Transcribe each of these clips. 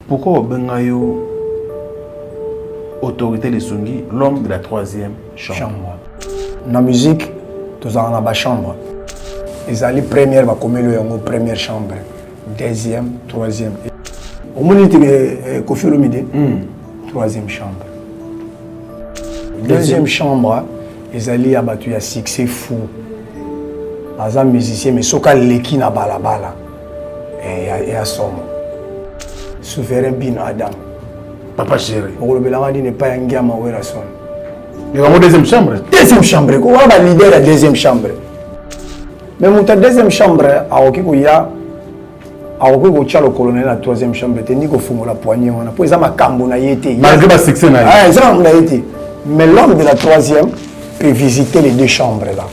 Pourquoi Bengayo autorité les Sungi, l'homme de la troisième chambre? La musique, tous en la chambre. Ils allaient première, va comme le première chambre, deuxième, troisième. Au moins, il était Kofi Olomide, troisième chambre. Deuxième chambre, ils allaient abattre à succès fou. As un musicien, mais ce qu'il leki na balabala et à somme. Souverain bin Adam. Papa chéri. On le belanga n'est pas un gamin ou la son. Il y a deuxième chambre. Deuxième chambre. Quoi va leader la deuxième chambre? Mais mon deuxième chambre, à Okikoya, à Okiko le colonel la troisième chambre. T'es ni qu'au fond la poignée. On a posé ma cambo na yété. Malgré ma section na. Ah, ça on a été. Mais l'homme de la troisième peut visiter les deux chambres là.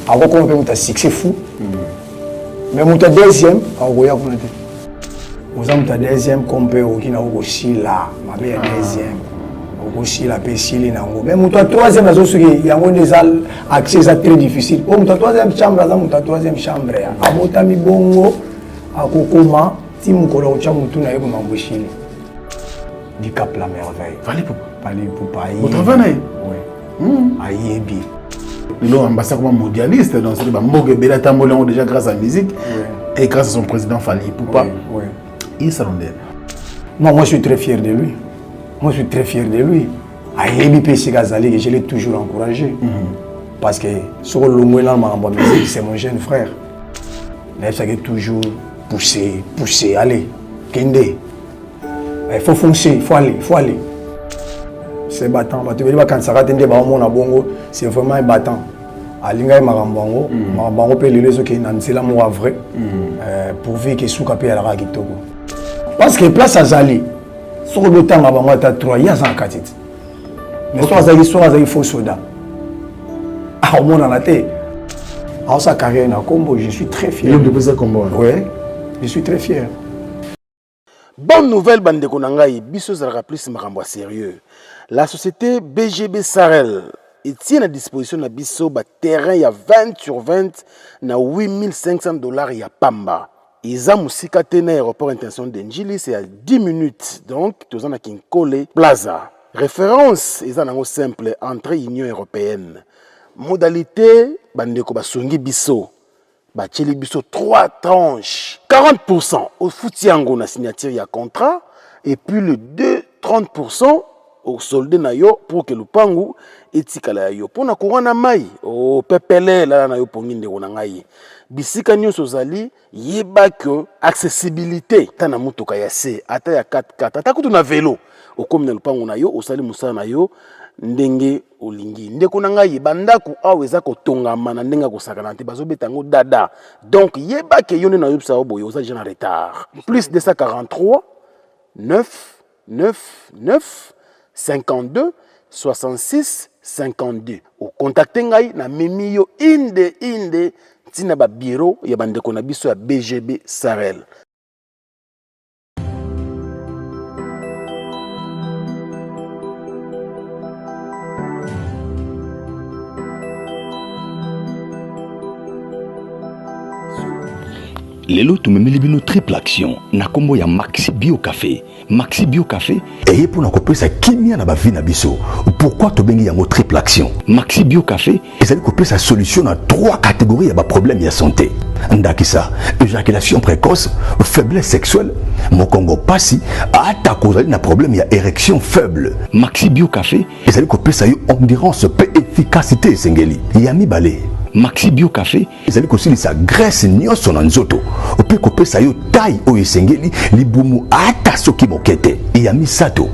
À Okiko on peut monter succès fou. Mais mon deuxième, à Okoya qu'on était. Vous avez un deuxième compé qui n'a aussi là, ma mère deuxième, aussi la pécile nango. Mais mon troisième là, il y a des accès très difficile. Oh, mon troisième chambre là, mon troisième chambre là. À Botami Bongo, à Kokoma, Tim Kolo Chamutu na yebo mambouchili. Du Cap la merveille. Fallait pour. Fallait pour pas y. Au travail. Oui. Aïebi. Il est ambassadeur comme mondialiste, donc c'est le Mboge Bela Tambolon déjà grâce à la musique et grâce à son président Fali Poupa. Oui. Il s'en est. Non, moi je suis très fier de lui. Moi je suis très fier de lui. Aïebi Pessi Gazali, je l'ai toujours encouragé. Parce que sur le Mouélan musique, c'est mon jeune frère. Il faut toujours pousser, aller. Kende. Il faut foncer, il faut aller. C'est battant. Quand ça va c'est vraiment un battant. Alinga Marambango, Marambango peut les leçons qui sont là, vrai. Pourvu que sous capé à la Ragitogo. Parce que place à Zali, sur le temps avant moi, tu as 3 ans en Katit. Mais soit Zali, faux soda. Ah, au monde en la tête. En sa carrière en Combo, je suis très fier. Oui, je suis très fier. Bonne nouvelle, bande de Konangaï, Bisso Zara plus Marambo sérieux. La société BGB Sarel tient à disposition de Bisso un terrain il y a 20 sur 20 na $8,500 il y a Pamba. Ils ont aussi un aéroport international d'Enjili, c'est à 10 minutes. Donc, tous en a Kinkole Plaza. Référence, ils ont simple entre l'Union européenne. Modalité, bandeko basungi biso. Bacheli biso 3 tranches. 40% au foutiango na signature ya contrat et puis le 30% au soldé na yo pour que le pangu etikala yo. Pour na courant mai au pepele la na yo ponginde ko ngai. Bisika nyonso zali yeba que accessibilité tana mutoka ya se ata ya 4x4 ata kutu na vélo au comme na lupango na yo osali musala na yo ndenge olingi ndeko na ngai bandaku awe eza kotongama na ndenga kosakana te bazobeta ngo dada donc yeba que yone na yobsa oboyo oza déjà en retard plus 243 9 9 9 52 66 52 au contacter ngai na memi yo inde tina ba bureau ya bandeko na biso ya BGB Sarel. Lelo tumemeli bino triple action na kombo ya Maxi Bio Café. Maxi Bio Café et pour na kopesa kimia na ba vie na biso. Pourquoi to bengi yango triple action? Maxi Bio Café ezali kopesa solution na 3 catégories ya ba problème ya santé. Ndakisa éjaculation précoce, faiblesse sexuelle, mokongo pasi ata kozali na problème ya érection faible. Maxi Bio Café ezali kopesa yo endurance pe efficacité sengeli. Yami balé Maxi Bio Café ezali kosilisa graisse nyonso na nzoto ope kopesa yo taille oyo esengeli libumu ata soki mokete ya misato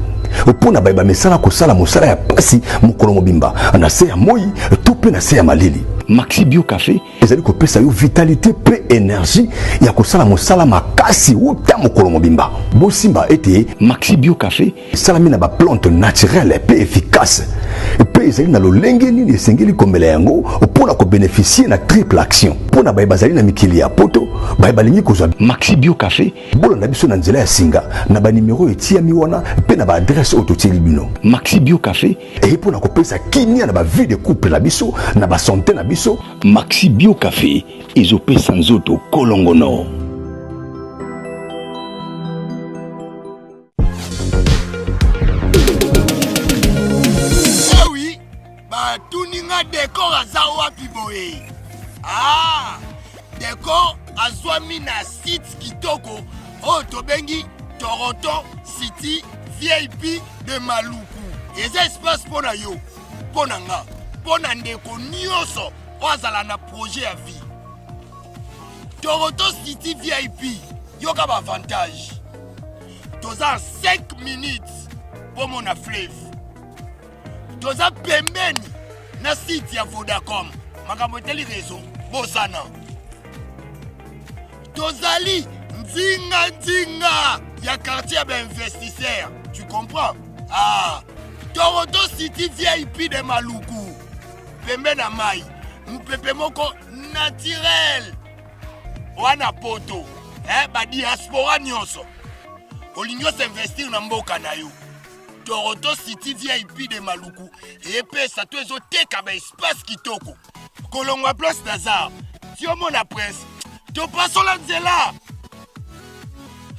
opona bayeba mesala kosala mosala ya pasi mokolo mobimba na se ya moi to pe na se ya malili. Maxi Bio Café ezali kopesa yo vitalité pe énergie ya kosala mosala makasi uta mokolo mobimba bosimba ete Maxi Bio Café esalami na ba plante naturelle pe efficace pe ezali na lolenge nini esengeli komela yango mpona kobénéficier na triple action mpona baye bazali na mikili ya poto baye balingi kozwa Maxi Bio Café bolanda biso na nzela ya singa na banimero etiami wana mpe na baadresse oyo totieli bino. Maxi Bio Café eye mpona kopesa kimia na bavie de couple na biso na basante na biso. Maxi Bio Café ezopesa nzoto kolongono. nga décor aza wapi boye. Ah, décor azwami na site kitoko oyo tobengi Toronto City VIP de Maluku. Eza espace mpo na yo, mpo na nga, mpo na ndeko nyonso oyo azala na projet ya vie. Toronto City VIP, yoka ba avantage. Toza 5 minutes pour mon fleuve. Toza pembeni na site ya Vodacom. Makambo teli réseau, bosana. Tozali nzinga ya quartier ba investisseur. Tu comprends? Ah, Toronto City VIP de Maluku. Pembeni na mai. Mpepe moko naturel. Wana poto. Ba diaspora nyonso. Olingo s'investir na mboka na yo. Toronto City VIP de Maluku epesa to ezoteka ba espace kitoko. Kolongwa place Nazar. Si on mona presse, to pasola nzela.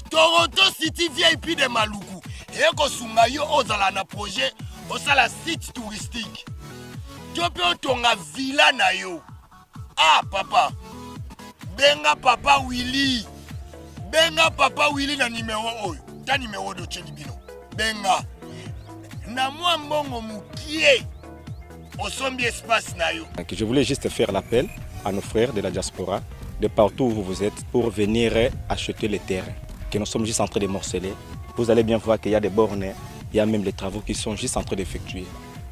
Toronto City VIP de Maluku eko sunga yo ozala na projet osala site touristique. To pe otonga villa na yo. Ah papa. Benga papa Willy. Benga papa Willy na numéro oyo. Ta numéro de Chelibino. Benga. Na moi mbongo mukie. Osombi espace na yo. Je voulais juste faire l'appel à nos frères de la diaspora, de partout où vous êtes, pour venir acheter les terrains que nous sommes juste en train de morceler. Vous allez bien voir qu'il y a des bornes, il y a même les travaux qui sont juste en train d'effectuer.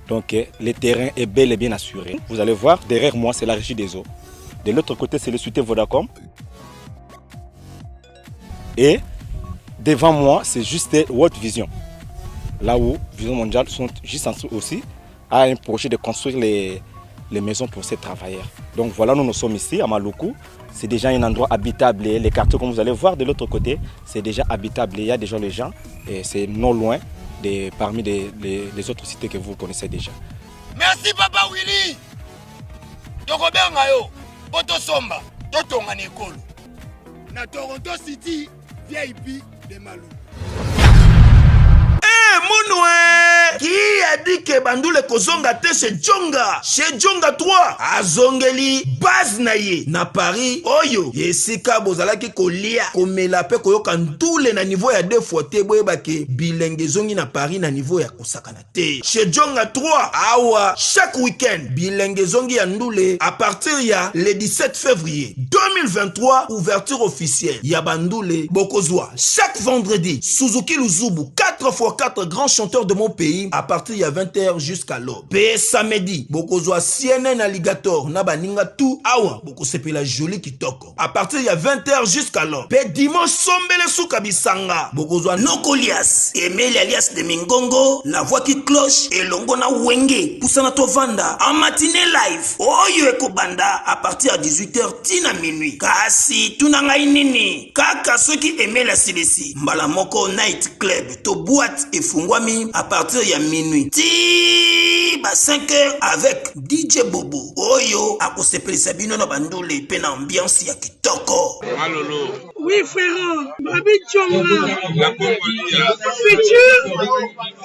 Donc le terrain est bel et bien assuré. Vous allez voir, derrière moi, c'est la régie des eaux. De l'autre côté, c'est le Société Vodacom. Et devant moi, c'est juste World Vision. Là où Vision Mondiale sont juste en train aussi à un projet de construire les maisons pour ces travailleurs. Donc voilà, nous sommes ici à Maluku. C'est déjà un endroit habitable. Les quartiers, comme vous allez voir de l'autre côté, c'est déjà habitable. Il y a déjà les gens et c'est non loin parmi les autres cités que vous connaissez déjà. Merci Papa Willy. Tokobenga yo, Poto Somba, Totonga Nekolo. Na Toronto City, VIP de Maluku. Monoué qui a dit que Bandoule kozonga te chez Djonga 3 azongeli base na ye na Paris oyo yesika bozalaki kolia komela pe koyoka ntule na niveau ya 2 fois te boyeba ke bilenge zongi na Paris na niveau ya kosakana te chez Djonga 3 awa chaque week-end bilenge zongi ya ndule à partir ya le 17 février 2023 ouverture officielle ya Bandoule bokozwa chaque vendredi Suzuki Luzubu 4x4 grands chanteurs de mon pays à partir de 20h jusqu'à l'aube. Pe samedi, bokozwa CNN Alligator na baninga tout awa boko sepela joli kitoko. À partir de 20h jusqu'à l'aube. Pe dimanche sombele souka bisanga bokozwa Nokolias, Emile alias de Mingongo, la voix qui cloche et longo na wenge poussana tovanda en matinée live. Oyo ekobanda à partir de 18h tina minuit. Kasi tunanga inini kaka soki Emile Silesi mbala moko night club to boîte et fungwami à partir de minuit. Ti ba 5h avec DJ Bobo. Oyo akosepeli sabino na bandole pe na ambiance ya kitoko. Malolo. Oui frère, Babi Djonga. La Congolia.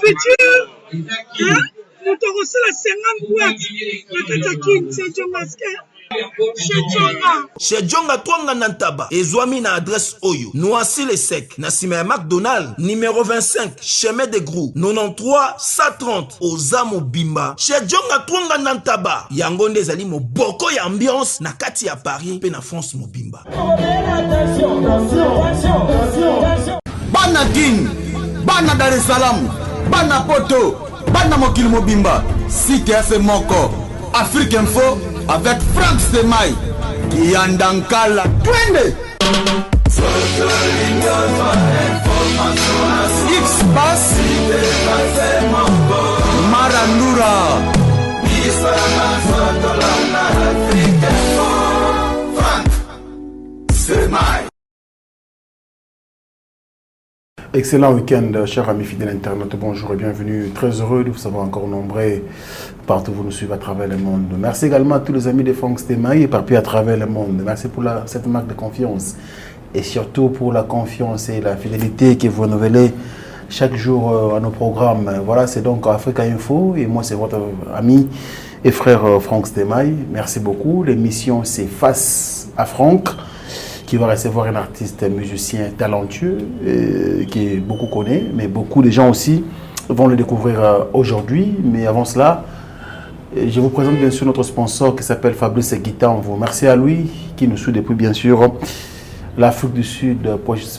Futur. Hein? Nous te reçons la 50 boîtes. La Katakin, c'est Djongaske. Chez Djonga Twanga Nantaba, Ezwami na adresse Oyo, Noisy le Sec, Nassime McDonald, numéro 25, chemin de Grou, 93 130, Ozamo Bimba. Chez Djonga Twanga Nantaba, Yangonde Zali mo boko ya ambiance, na kati ya Paris, pe na France mo Bimba. Bana King, Bana Dar es Salaam, Bana Poto, Bana Mokili Mobimba, Cité Ase Moko, Afrique Info, avec Frank Stemai, Yandankala, Twende! X-Bass, Marandura, Frank Stemai. Excellent week-end, chers amis fidèles internautes. Bonjour et bienvenue. Très heureux de vous savoir encore nombreux partout où vous nous suivez à travers le monde. Merci également à tous les amis de Frank Stemai éparpillés à travers le monde. Merci pour cette marque de confiance et surtout pour la confiance et la fidélité que vous renouvelez chaque jour à nos programmes. Voilà, c'est donc Africa Info et moi c'est votre ami et frère Franck Stemaï. Merci beaucoup. L'émission c'est Face à Franck, qui va recevoir un artiste musicien talentueux qui beaucoup connaît, mais beaucoup de gens aussi vont le découvrir aujourd'hui. Mais avant cela, je vous présente bien sûr notre sponsor qui s'appelle Fabrice Guitanvo. Merci à lui qui nous suit depuis bien sûr l'Afrique du Sud,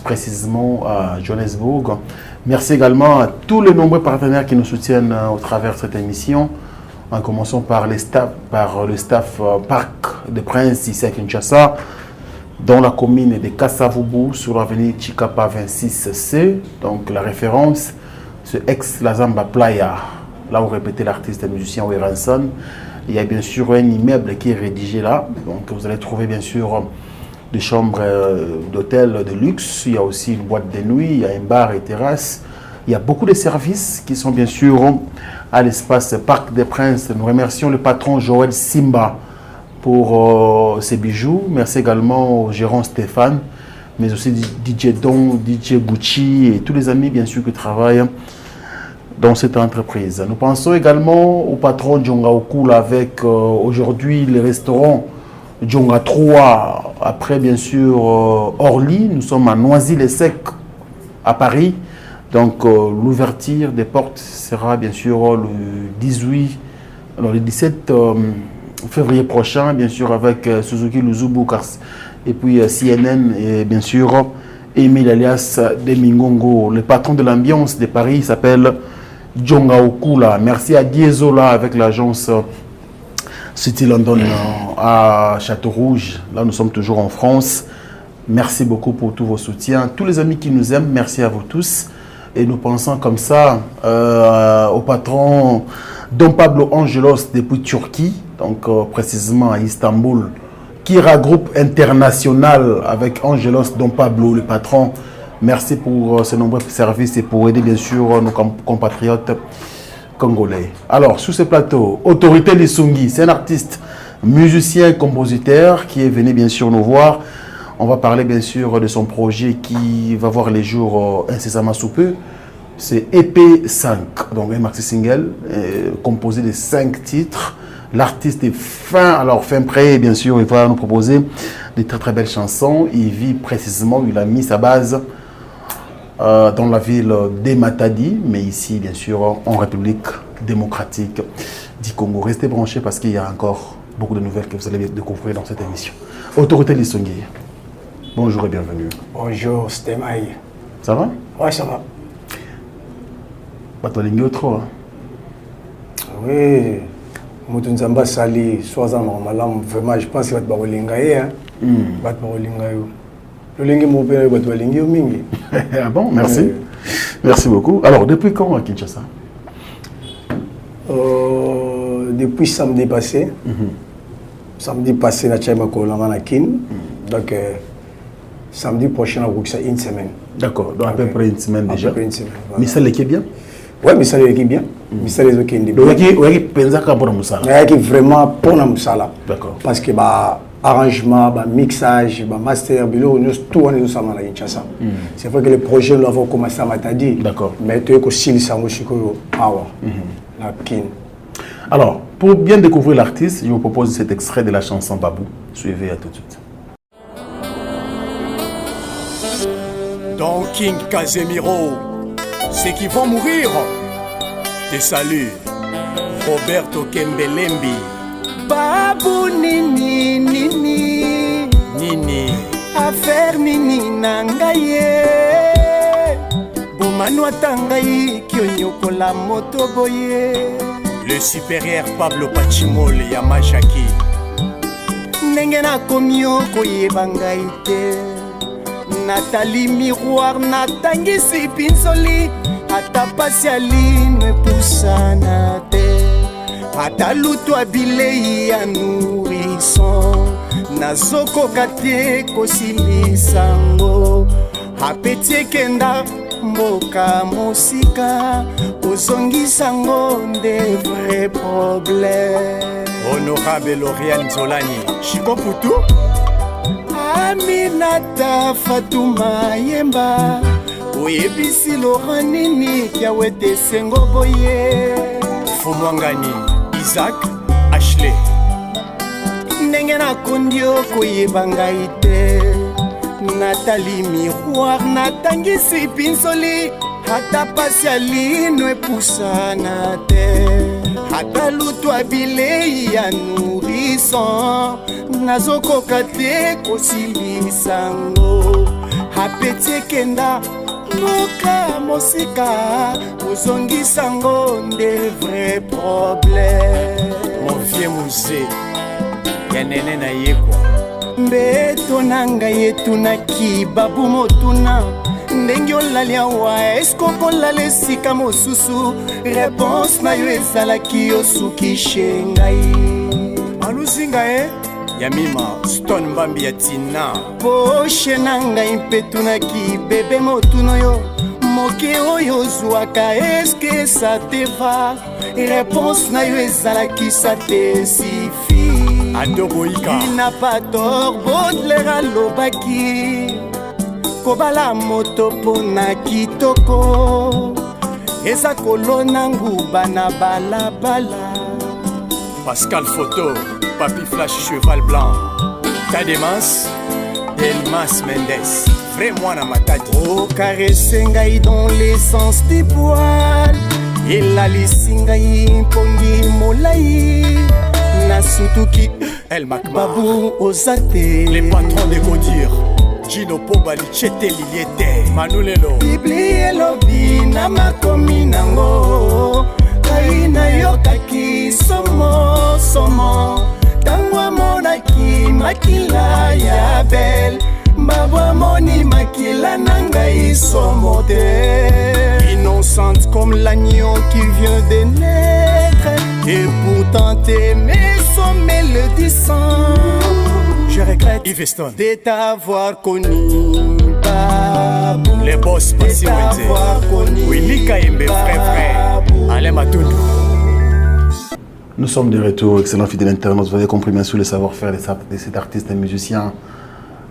précisément à Johannesburg. Merci également à tous les nombreux partenaires qui nous soutiennent au travers de cette émission, en commençant par le staff Parc des Princes ici à Kinshasa, dans la commune de Kassavubu, sur l'avenue Chikapa 26C. Donc la référence, c'est ex-Lazamba Playa, là où répétait l'artiste et musicien Weranson. Il y a bien sûr un immeuble qui est rédigé là. Donc vous allez trouver bien sûr des chambres d'hôtel de luxe. Il y a aussi une boîte de nuit, il y a un bar et terrasse. Il y a beaucoup de services qui sont bien sûr à l'espace Parc des Princes. Nous remercions le patron Joël Simba pour ses bijoux. Merci également au gérant Stéphane, mais aussi DJ Don, DJ Gucci et tous les amis bien sûr qui travaillent dans cette entreprise. Nous pensons également au patron Djonga Okula avec aujourd'hui le restaurant Djonga 3, après bien sûr Orly. Nous sommes à Noisy-le-Sec à Paris. Donc l'ouverture des portes sera bien sûr le 17 février prochain, bien sûr avec Suzuki Luzubu et puis CNN et bien sûr Emile alias Demingongo. Le patron de l'ambiance de Paris s'appelle Djonga Okula. Merci à Diesola avec l'agence City London à Château-Rouge. Là, nous sommes toujours en France. Merci beaucoup pour tous vos soutiens. Tous les amis qui nous aiment, merci à vous tous. Et nous pensons comme ça au patron Don Pablo Angelos depuis Turquie, donc précisément à Istanbul, qui regroupe international avec Angelos Don Pablo, le patron. Merci pour ces nombreux services et pour aider bien sûr nos compatriotes congolais. Alors, sur ce plateau, Autorité Lissungi, c'est un artiste, musicien, compositeur qui est venu bien sûr nous voir. On va parler bien sûr de son projet qui va voir les jours incessamment sous peu. C'est EP5, donc un maxi single composé de 5 titres. L'artiste est fin prêt, bien sûr, il va nous proposer des très très belles chansons. Il vit précisément, il a mis sa base dans la ville de Matadi, mais ici, bien sûr, en République démocratique du Congo. Restez branchés parce qu'il y a encore beaucoup de nouvelles que vous allez découvrir dans cette émission. Autorité Lissungi, bonjour et bienvenue. Bonjour, Stemaï. Ça va? Ouais, ça va. Pas toi, l'ingé trop, hein? Oui. Moutounzamba Sali, soixante malam, vraiment, je pense que va te barolingaye, hein? Va te barolingaye. Le lingue mon père va te barolingaye au mingi. Ah bon, merci. Merci beaucoup. Alors, depuis quand à Kinshasa? Depuis samedi passé. Samedi passé, la Tchaïma Kolama à Kin. Donc, samedi prochain, on va une semaine. D'accord, donc à peu près une semaine déjà. À peu près une semaine. Mais ça l'équipe bien? Oui, mais ça l'équipe bien. Mais ça les occupe bien. Donc, il pense à pour Moussala. Il y a vraiment pour Moussala. D'accord. Parce que arrangement, mixage, master, nous tout on est ensemble à Kinshasa. C'est vrai que le projet nous avons commencé à Matadi. D'accord. Mais tu es aussi le Sangoshiko Power. La Kin. Alors, pour bien découvrir l'artiste, je vous propose cet extrait de la chanson Babou. Suivez à tout de suite. Don King Casemiro, ceux qui vont mourir, te salue. Roberto Kembelembi. Babou nini nini Nini. affaire nini nangaye bomano atangai kyonyokola moto boye. Le supérieur Pablo Pachimol Yamashaki. Ndenge nakomi koyeba ngai te, Nathalie Miroir natangisi pinzoli, ata pasi aline pusana te, ata lutu bilei ya nourrisson nazokoka te kosilisango, apeti ekenda mboka mosika kozongisango nde vrai problème. Honorable Lauriane Zolani Chico Poutou. Aminata Fatouma Yemba oyebisi Laurent nini kiawete sengo boye. Fumwangani Isaac Ashley ndenge nakondi koyeba ngai te Nathalie Miroir natangisi pinsoli ata pasi ya lino epusana te ata lutwa bilei ya nourrisson nazokoka te kosilisango apeti ekenda moka mosika kozongisango nde vrai problème mon vieux musée ya nene na yekwa mbeto na ngai etunaki babu motuna ndenge olali awa eske okolala esika mosusu réponse na yo ezalaki osukishe ngai aluzinga ya mima stone mbambi ya tina poshe na ngai mpetunaki bebe motuno yo moke oyo ozwaka eske sa te va réponse na yo ezalaki sa te sifi adoboika il n'a pas tort Baudelaire alobaki kobala moto pona kitoko eza kolona nguba na balabala Pascal Photo Papi Flash Cheval Blanc Tademas Delmas Mendes Vrai mwana matadi okarese ngai dans l'essence des poils elalisi ngai mpongi molai nasutuki El Macma babu oza te les patrons de Godir Gino Pobali Chete Liliete Manulelo bibli elobi na makomi nango kai nayokaki somo tango amonaki makila ya bel mbabwa moni makila na ngai somo te innocente comme l'agneau qui vient de naître et pourtant t'aimer sommet le descend. Je regrette Yveston de t'avoir connu Babou. Les boss Passi Wente Willy Kaembe frère Alain Matoudou. Nous sommes de retour, excellent fidèle internaute. Vous avez compris bien sûr le savoir-faire de cet artiste et musicien.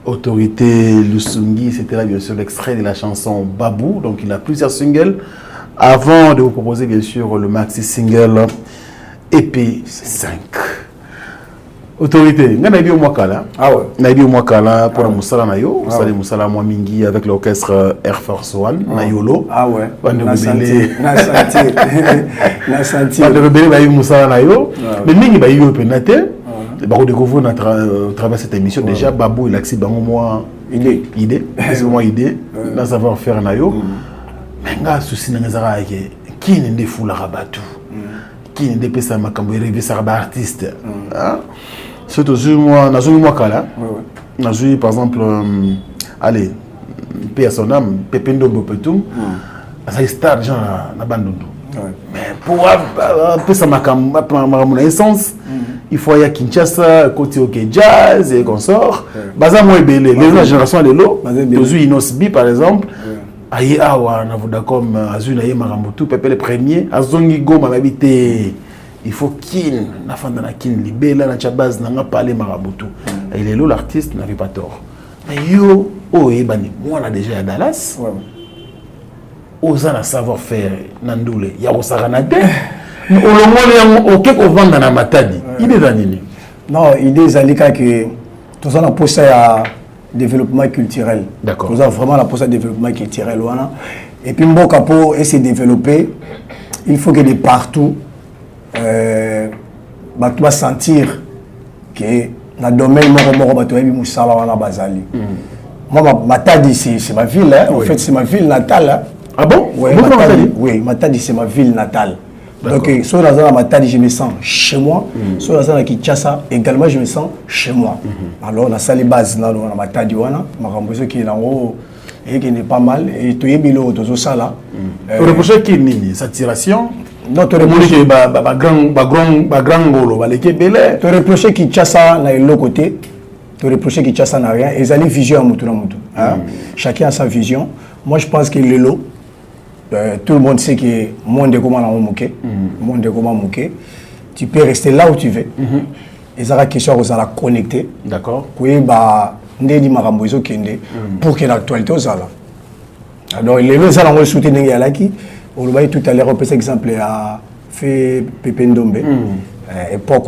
Autorité Lusungi, c'était là bien sûr l'extrait de la chanson Babou. Donc il a plusieurs singles. Avant de vous proposer bien sûr le maxi single EP 5. Autorité, nous avons vu Mwakala. Ah ouais. Nous avons vu Mwakala pour la Moussala Nayo. Vous savez Moussala Mwamingi avec l'orchestre Air Force One, Nayolo. Ah ouais. Na senti. Na senti. Le rebelle va y Moussala Nayo. Mais Mingi va y penate. Bah, découvrir notre travers cette émission déjà Babou il accepte bango moi idée c'est moi idée dans savoir faire Nayo. Mais nga souci na ngazara ke qui ne défou la rabatu. Qui ne dépêche makambo rêver ça ba artiste. Hein? Surtout moi nazumi moi kala. Nazumi par exemple allez paix à son âme Pependo Bopetum. Ça star genre na bandondo. Mais pour paix ça makambo ma essence il faut y a Kinshasa côté OK jazz et consort. Baza moi belé les nouvelles générations de l'eau. Tozu Inosbi par exemple. Aïe awa na Vodacom azuna ye marambutu pepe le premier azongi goma mabité. Il faut kin na fanda na kin libela na chabaz na nga parler marambutu. Il est là l'artiste n'avait pas tort. Mais yo oh ebani moi on a déjà à Dallas. Oza na savoir faire nandule ya osarana te. Olongole ok ko vanda na matadi. Idée danini. Non, idée zalika que tout ça na posa ya développement culturel. D'accord. Tout ça vraiment la posa développement culturel wana. Et puis mboka po et se développer, il faut que de partout bah tu vas sentir que na domaine moko ba to yebi musala wana bazali. Moi Matadi c'est ma ville hein. En fait c'est ma ville natale. Hein. Ah bon? Ouais, oui, Matadi c'est ma ville natale. Donc, sur la zone de Matadi, je me sens chez moi. Sur la zone de Kinshasa, également, je me sens chez moi. Alors, on a ça les bases dans la Matadi, ma qui est en haut et qui n'est pas mal. Et tout est bilo de ça là. Vous reprochez qui est saturation? Non, tu reproches grand golo, tu reproches Kinshasa n'a l'autre côté. Tu reproches Kinshasa n'a rien. Ils ont une vision à Moutou. Chacun a sa vision. Moi, je pense que le lot. Tout le monde sait que le monde est comment mouké. Tu peux rester là où tu veux. Et ça, la question, vous allez connecter. D'accord. Pour que l'actualité soit là. Alors, les gens ont soutenir Yalaki. On va tout à l'heure, par exemple, à fait Pépé Ndombe. époque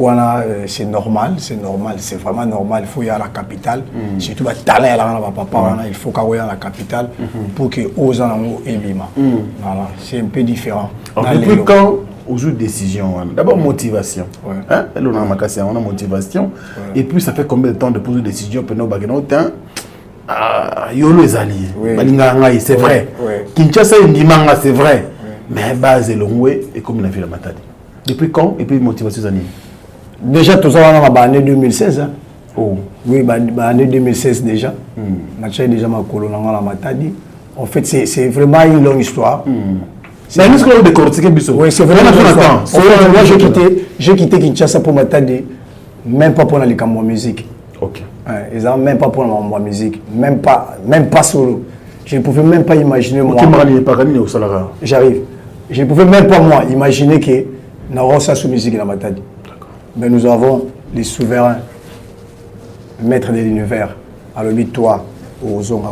c'est normal, c'est vraiment normal. Il faut y aller à la capitale. Surtout le talent papa, il faut qu'il y ait à la capitale pour que aux gens Ebima. Voilà, c'est un peu différent. Depuis quand aux décisions, d'abord motivation. Hein? On a motivation. Et puis ça fait combien de temps de poser des décisions pour nous Yolo les alliés. C'est vrai. Kinshasa Ndimanga, c'est vrai. Mais base Longwe et comme il a fait la Matadi. Depuis quand et puis motivation années? Déjà tout ça on a année 2016. Hein? Oh. Oui, année 2016 déjà. Mathieu déjà ma colonne la Matadi. En fait c'est vraiment une longue histoire. C'est une histoire de cortiquer Bissot. Oui, c'est vraiment une histoire. En fait, moi j'ai quitté Kinshasa pour Matadi, même pas pour la musique. OK. Ils n'ont même pas pour ma musique, même pas solo. Je ne pouvais même pas imaginer moi. J'arrive. Je ne pouvais même pas moi imaginer que nous avons ça sous musique dans Matadi. Mais nous avons les souverains, maîtres de l'univers, à l'objet de toi, aux Zonga.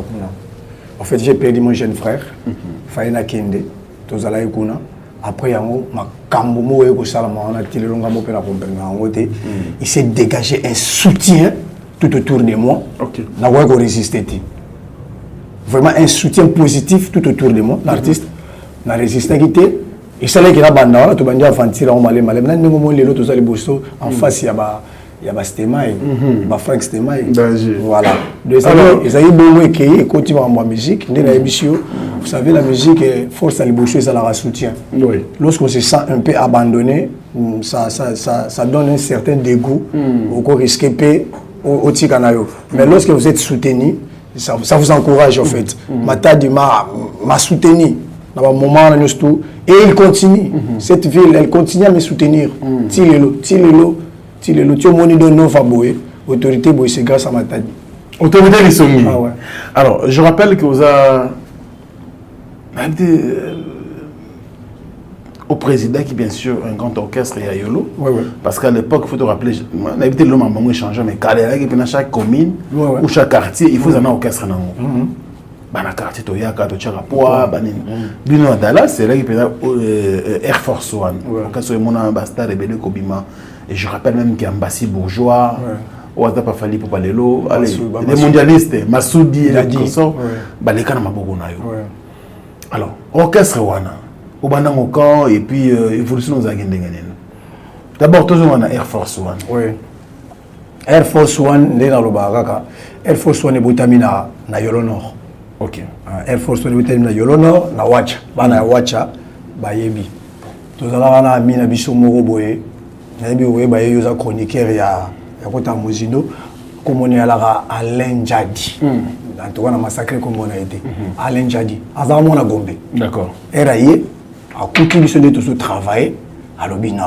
En fait, j'ai perdu mon jeune frère, Faïna Kende, Tozala Ekuna. Après, il s'est dégagé un soutien tout autour de moi. N'a pas résisté. Vraiment un soutien positif tout autour de moi. L'artiste n'a résisté. Et c'est là qu'il a bandé. Tu vas avancer en malais. Maintenant, nous les autres les bossos en face il y a Stemai, il y a Frank Stemai. Voilà. Ils ont besoin qu'ils continuent en musique. Vous savez, la musique, force à les bossos, ça leur soutien. Lorsqu'on se sent un peu abandonné, ça donne un certain dégoût au risqué au Tikanayo. Mais lorsque vous êtes soutenu, ça vous encourage en fait. Matadi m'a soutenu dans un moment et il continue. Cette ville, elle continue à me soutenir. Tilelo, tu as mon idole non faboé. Autorité, c'est grâce à Matadi. Autorité, les sommiers. Ah ouais. Alors, je rappelle que vous avez au président qui bien sûr un grand orchestre et à Yolo. Parce qu'à l'époque, il faut te rappeler, on a évité l'homme à moment échangeant, mais dans chaque commune ou chaque quartier, il faut un orchestre. Dans le quartier, il y a un Tcharapoa, Bino Dallas, c'est là qu'il y a Air Force One. Quand mon ambassadeur rebelle Kobima, et je rappelle même qu'il y a un Bassi bourgeois, ou à pas fallu pour parler l'eau, les mondialistes, Massoudi et les consorts, les canards alors, orchestre Wana. Au Banang au camp et puis évolution aux agendes. D'abord, toujours on a Air Force One. Oui. Air Force One, dans le Baraka. Air Force One est Boutamina, na Yolo Nord. Ok. Air Force One est Boutamina, Yolo Nord, na Wacha. Bana Wacha, Bayebi. Tout à l'heure, on a mis na Bissot Moroboé. Nabi Oué, Baye, Yosa chroniqueur, il y a Kota Mozino. Comme on est à la Alain Djadi. En tout cas, on a massacré comme on a été. Alain Djadi. Azamon a Gombe. D'accord. Eraye. À coutume de tout ce travail, à l'obino.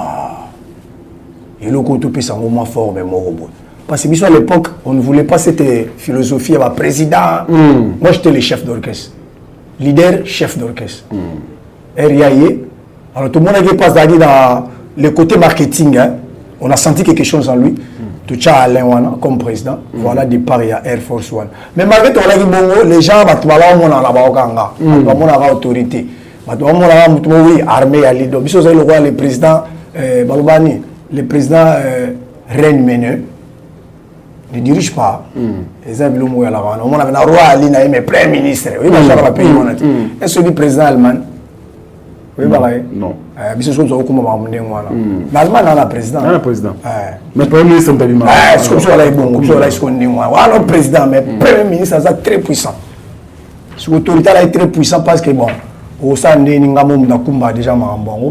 Et le côté puis c'est un moment fort, mais morobo. Parce que à l'époque, on ne voulait pas cette philosophie à président. Moi, j'étais le chef d'orchestre, leader, chef d'orchestre. Eraye. Alors tout le monde avait pas dans le côté marketing. Hein. On a senti quelque chose en lui. Tout ça Alain Wana comme président. Voilà départ il y a Air Force One. Mais malgré tout, les gens battent la autorité. Oui, armée à l'île. Le président Balobani, le président Reine Meneux ne dirige pas. Les amis, on a un roi Ali, mais premier ministre. Oui, est-ce que le président allemand? Oui, non. L'Allemagne a un président. Mais le premier ministre, le président, mais le premier ministre est très puissant. L'autorité est très puissante parce que bon. Au sein de Ningamom Nakumba déjà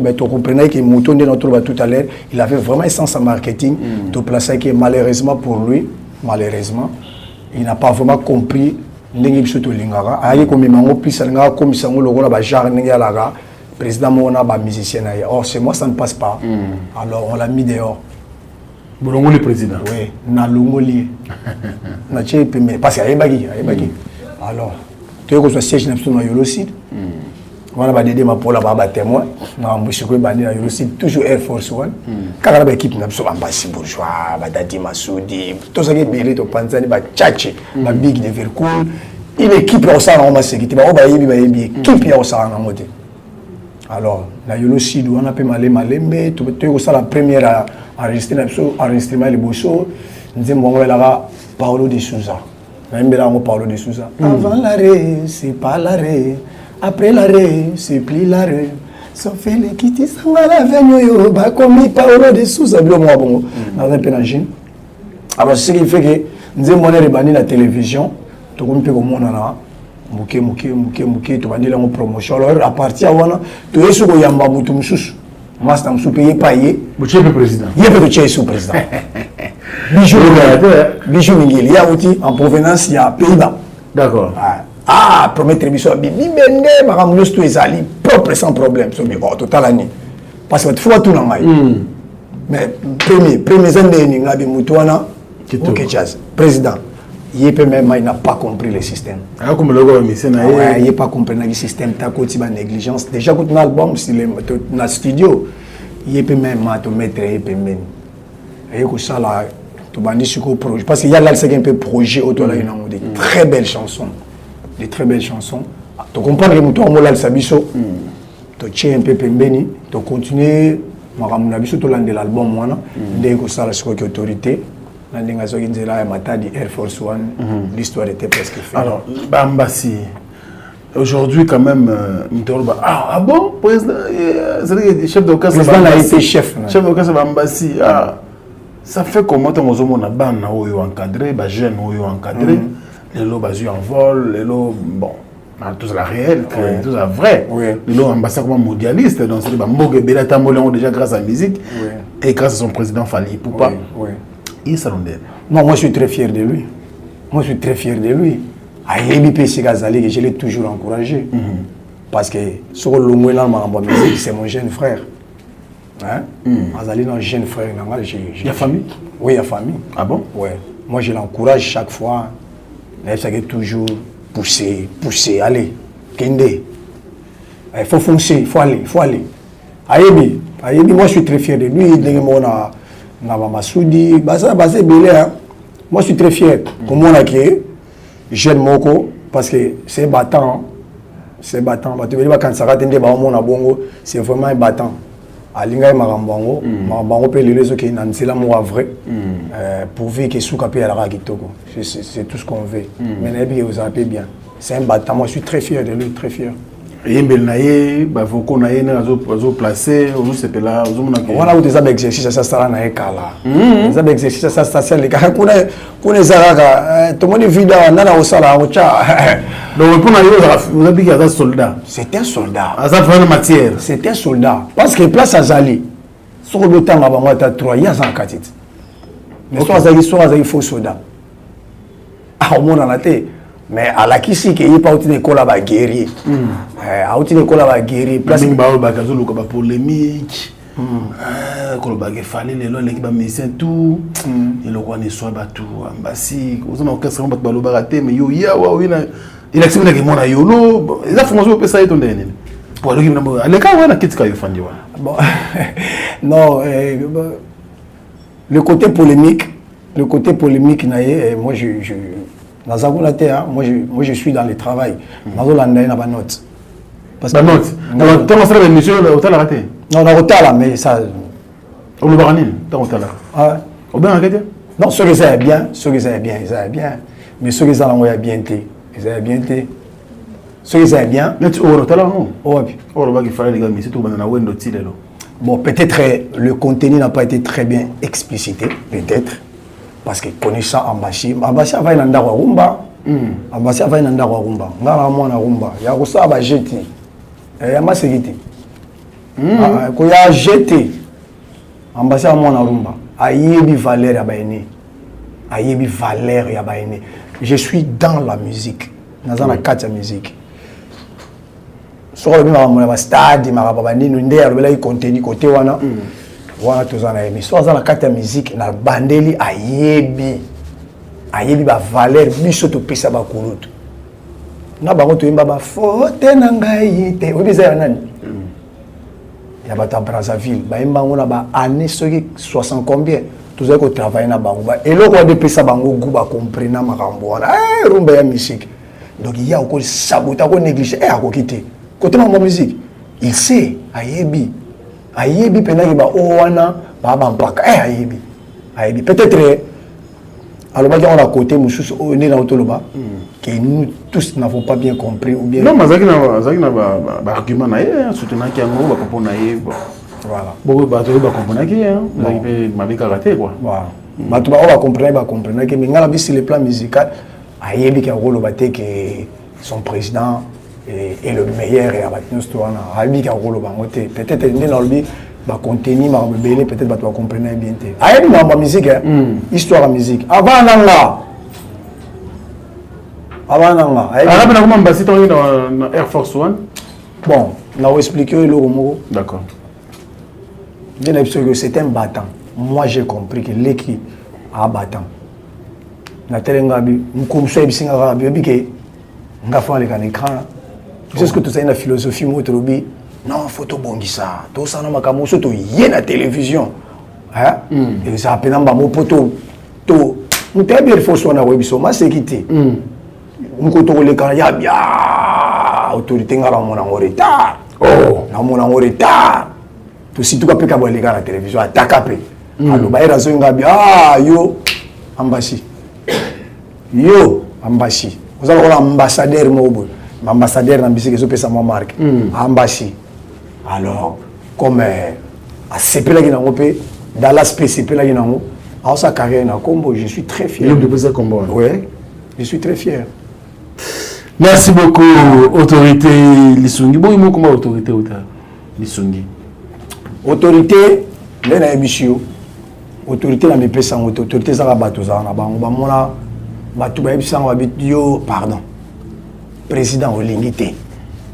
mais tu comprenais que Mouton de notre tout à l'heure, il avait vraiment un sens en marketing. Tu plaçais que malheureusement pour lui, il n'a pas vraiment compris l'Ingibsuto Lingara. Aïe comme Mango plus comme Sango Logo la Jar Ningalaga, président Mona musicien. Or c'est moi ça ne passe pas. Alors on l'a mis dehors. Bolongo le président. Oui, na Longoli. Na Tché parce qu'il y a Bagui. Alors tu es que ce siège n'a pas Yolocide. On a dédié ma pour la témoin. On a embauché toujours Air Force One. Quand on a l'équipe, on a Bassi bourgeois, Badadi Massoudi, tout ça qui est belé, tout Panzani, Tchatché, Big de Vercoul. Une équipe au sein de la sécurité. Équipe au sein de la mode. Alors, la Yolo Sidou, on a pu malembe, tu peux ça la première enregistrement les Bosso, nous disons Paulo de Souza. Paulo de Souza. Avant l'arrêt, c'est pas l'arrêt. Après l'arrêt, c'est plus l'arrêt. Sauf les qui sont à la veille, bah comme Paulo de Souza, bien moi bon, dans un pénagine. Alors ce qui fait que nous avons banni la télévision, tout le monde peut comme on a. Mouké, tu vas dire la promotion. Alors, à partir de là, tu es sur le Yamba Moutoumsous. Moi, je suis payé par Yé. Tu es le président. Il y a le sous président. Bijou Mingil. Il y a aussi en provenance, il y a Pays-Bas. D'accord. Ah, promettre émission. Bibi Bende, Maramoulos, tu es allé propre sans problème. C'est bon, total année. Parce que tu fais tout dans ma vie. Mais premier année, il y a Moutouana, président. Il n'a pas compris le système. Il n'a pas compris le système. Il a une négligence. Déjà, quand on a l'album, dans le studio, il n'a pas mettre projet. Parce qu'il y a là un peu projet autour de très belles chansons. Des très belles chansons. Tu comprends que tu as tu un peu pembeni, tu continues à l'album. Dès que ça a autorité. Air Force One, l'histoire était presque faite. Alors, Bambassi, aujourd'hui quand même, ah bon, président, c'est chef d'orchestre. Président a été chef. Chef d'orchestre Bambassi, ça fait comment on a ban encadré, jeunes encadré, les lots basés en vol, les lots, bon, tout la réelle, tout la vrai. Les lots ambassadeurs mondialistes, donc c'est Bambogue Bela Tambolon déjà grâce à la musique et grâce à son président Fali Poupa. Non, moi je suis très fier de lui. Moi je suis très fier de lui. Je l'ai toujours encouragé. Parce que sur le musique, c'est mon jeune frère. Azali, un jeune frère. Il y a famille? Oui, il y a famille. Ah bon? Ouais. Moi je l'encourage chaque fois. Il toujours pousser, allez, Kende. Il faut foncer, il faut aller. Ayebi, moi je suis très fier de lui. Moi je suis très fier. Comme on a qui jeune Moko, parce que c'est battant. C'est battant. Quand ça c'est vraiment un battant. Alinga Marambango, Marambango peut les réseaux qui c'est l'amour vrai. Pourvu que sous capé à la Ragitoko. C'est tout ce qu'on veut. Mais vous avez bien. C'est un battant. Moi je suis très fier de lui, très fier. Et Belnaye, Bavoko Naye, Nazo placé, on sait pas là, on a eu des exercices à ça dans les cas là. Des exercices à ça les gars. Qu'on Zaraga, tout le monde vit dans Nana Osala, Ocha. Donc pour vous avez dit qu'il y a un soldat. C'est un soldat. À ça fait matière. C'est un soldat. Parce que place à Zali, sur le temps avant moi, tu as 3 ans en Katit. Mais soit Zali faux soldat. Ah, au monde en a été. Mais à la Kissi, il n'y a pas d'école à guerrier. À l'école à guerrier. Place de polémique. Il fallait l'équipe médecin tout. Il y a soit tout. Ambassi. Vous avez orchestre de baraté, mais il y a il a accepté que mon ayolo. Il a formation pour ça et ton dernier. Pour aller à l'école, on a quitté quand il fait bon. Non, le côté polémique, moi moi je suis dans le travail. Parce que note. Non, on a mais ça. On le baranine, on a non, ceux qui savent bien, mais ceux qui savent bien été, ils avaient bien été. Ceux qui savent bien. Mais tu fallait les gars, mais c'est tout bon, peut-être le contenu n'a pas été très bien explicité, peut-être. Parce que connaissant Ambashi va y aller Rumba. Ambashi va y aller Rumba. Ngara mwana Rumba. Ya kosa ba jeté. Ya masekiti. Ko ya jeté. Ambashi mwana Rumba. Ayebi valeur ya baene. Ayebi valeur ya baene. Je suis dans la musique. Dans la carte de musique. Sur le mama stade maraba ni ndé ya bela contenu côté wana. Voilà tous en aimé. Soit dans la carte de musique, na bandeli ayebi ba valeur biso to pesa ba kurutu. Na bango to imba ba fote na ngai te. Obiza ya nani? Ya bata Brazzaville, ba imba ngona ba année 60 combien? Tous ko travailler na bango ba eloko de pesa bango guba comprendre makambo wana. Rumba ya musique. Donc il y a encore sabotage, ko négliger akokité. Côté ma musique il sait ayebi pendant que ba owana ba mpaka ayebi peut-être alors on a côté mususu on est dans toloba que nous tous n'avons pas bien compris ou bien non mazaki na ba argument na ye soutenant ki yango ba comprendre ye voilà beaucoup ba to ba comprendre ki hein mazaki pe mabika raté quoi voilà bato ba comprendre que ngala bi sur le plan musical ayebi ki rôle ba te que son président est le meilleur et abattu stoana ayebi ki rôle ba ngote peut-être ne na lobi ba contenu ma belé peut-être ba to comprendre bien te ayebi na musique histoire de musique avant nanga arabe na comment mbasi to dans Air Force One bon on a expliqué le mot d'accord c'est un battant moi j'ai compris que l'équipe a battant na telengabi mkomso ebisinga rabi bike ngafa le kan écran c'est ce que tout ça une philosophie motrobi non photo bongisa to ça na makamu so to yé na télévision hein et ça peine ba mo poto to mutabi Air Force One na webiso ma sécurité mkoto le kan ya bia autorité ngala mona en retard na mona en retard to si tout ka peka boile la télévision ataka pe alo ba era zo ngabi yo ambassy vous allez voir ambassadeur mobo ambassadeur na bisiki zo pesa mo marque ambassy alors comme a sepela ki nango pe dans l'aspect sepela ki nango a sa carrière na Combo je suis très fier de poser Combo oui je suis très fier. Merci beaucoup, autorité Lisungi. Bon, il comment autorité Lisungi. Autorité, l'ena émission. Autorité na mepesa autorité ça va bato ça na bango ba mona bato ba ebisa ba yo pardon. Président Olingité.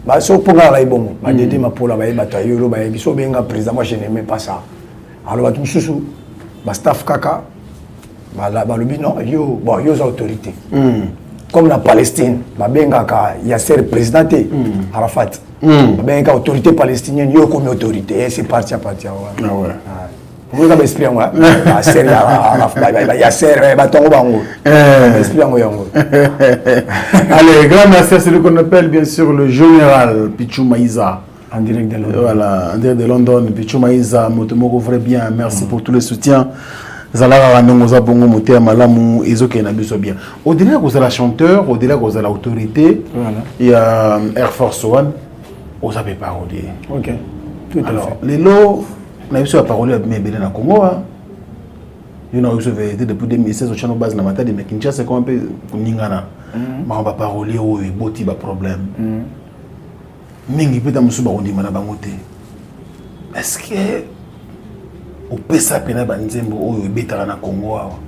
Ba so ponga la ibongo, ba dédé ma pola ba bato yo ba ebiso benga président moi je n'aime pas ça. Alors bato susu ba staff kaka ba lobi non yo bon yo autorité. Comme la Palestine, Yasser présidenté, Arafat. Autorité palestinienne, yo comme autorité, c'est parti à partir. Ah ouais. Vous avez expliqué moi. Yasser, allez, grand merci à celui qu'on appelle bien sûr le général Pichou Maïza. En direct de London. Voilà, en direct de London, Pichou Maïza, Motomoko vrai bien, merci pour tous les soutiens. Zalala Nongoza Bongo Motea Malamu Ezoke Nabiso bien. Au-delà que vous la chanteur, au-delà que vous l'autorité, il y a Air Force One, vous avez parolé. Ok. Tout à alors, les lots, on a eu la parole à Mébélé na Congo. Il y a eu depuis 2016 au channel base na mata de Kinshasa, c'est comme un peu Ningana. Mais on va parler au boti ba problème. Mingi peut amusu ba ondima na bangote. Est-ce que au pesa pena banzembo oyo betaka na Congo awa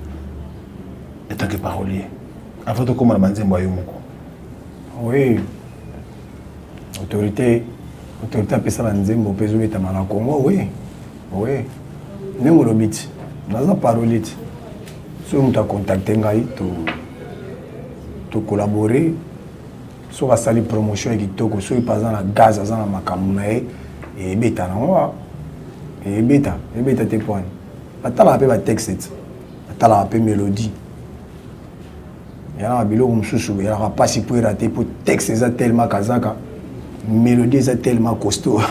en tant que parolier avant de comment banzembo ayo moko oui autorité pesa banzembo peso betama na Congo oui nengo lobiti naza parolier so muta contacter ngai to collaborer so va sali promotion kitoko so pas na gaz azana makambo na e betana wa et bêta tes points. Attends un peu ma texte, attends un peu mélodie. Il y a un bilo comme sous, il y aura pas si pour rater pour texte c'est tellement kazaka, mélodie c'est tellement costaud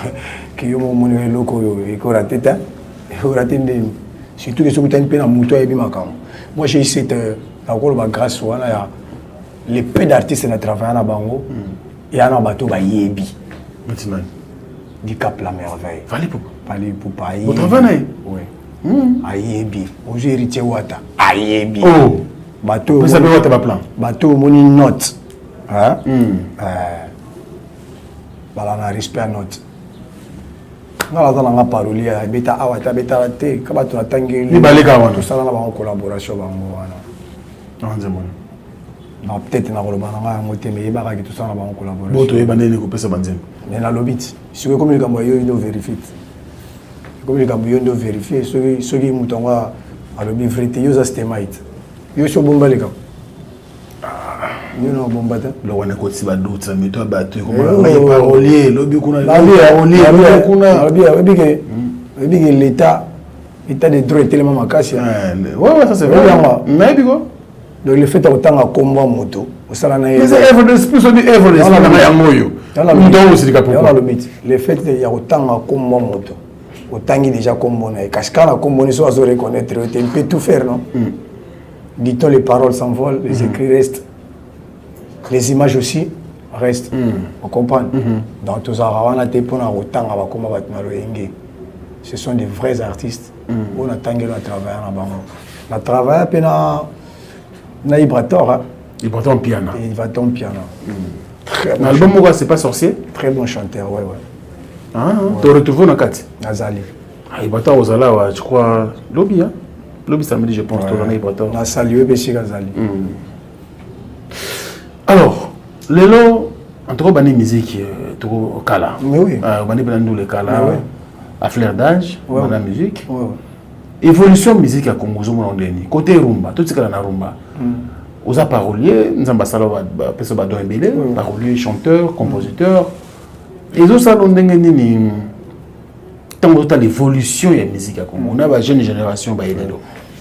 que yo mon loko et ko rater ta, et rater surtout que ce que tu as une peine à mouton et bien makam. Moi j'ai cette encore ba grâce ou là les peu d'artistes qui travaillent na bango et en bateau ba yebi. Maintenant du Cap la merveille. Fallait pour payer. Vous travaillez? Oui. Ayebi. Aujourd'hui héritier wata. Ayebi. Oh. Bateau. Vous savez what plan? Bateau moni note. Hein? Bala na respect note. Ngala za nga parolier beta awata beta te ka bato natangi. Ni baleka wana. Tout ça na ba collaboration bango wana. Non bon. Non peut-être na koloba na nga ngote mais ba ka tout ça na ba collaboration. Boto yebandeli ko pesa banzembo. Mais la lobit. Si vous communiquez avec yo ndo vérifier. Communiquer avec yo ndo vérifier ceux qui mutonga a lobi vérité yo za stemite. Yo so bomba leka. Yo no bomba ta. Lo wana ko tsiba doute mais toi bateau comme parolier lobi kuna parolier kuna lobi que l'état de droit est tellement makasi. Ouais ça c'est vrai. Mais biko donc le fait autant à combat moto Le fait qu'il y a autant comme mon moto, autant déjà comme mon et cascana comme mon soit à reconnaître, il peut tout faire, non? Dit-on, les paroles s'envolent, les écrits restent, les images aussi restent. On comprend? Dans tout ça, on a été pour autant comme ce sont des vrais artistes. On a tant à travailler là-bas. On a travaillé na Ibrator. Ibrator piano. Ibrator piano. L'album c'est pas sorcier. Très bon chanteur, ouais. Ah, tu retrouves dans Kati. Nazali. Ah, Ibrator Ozala, je crois lobby hein. Lobby samedi je pense tu Ibrator. Na salué Bessi Nazali. Alors, lelo entre bani musique trop kala. Mais oui. Bani nous les kala. À fleur d'âge, la musique. Évolution musique à Congo, côté rumba, tout ce qu'il y a dans rumba. Aux paroliers, nous avons paroliers, chanteurs, compositeurs. Et nous avons l'évolution de la musique à Congo. On a la jeune génération.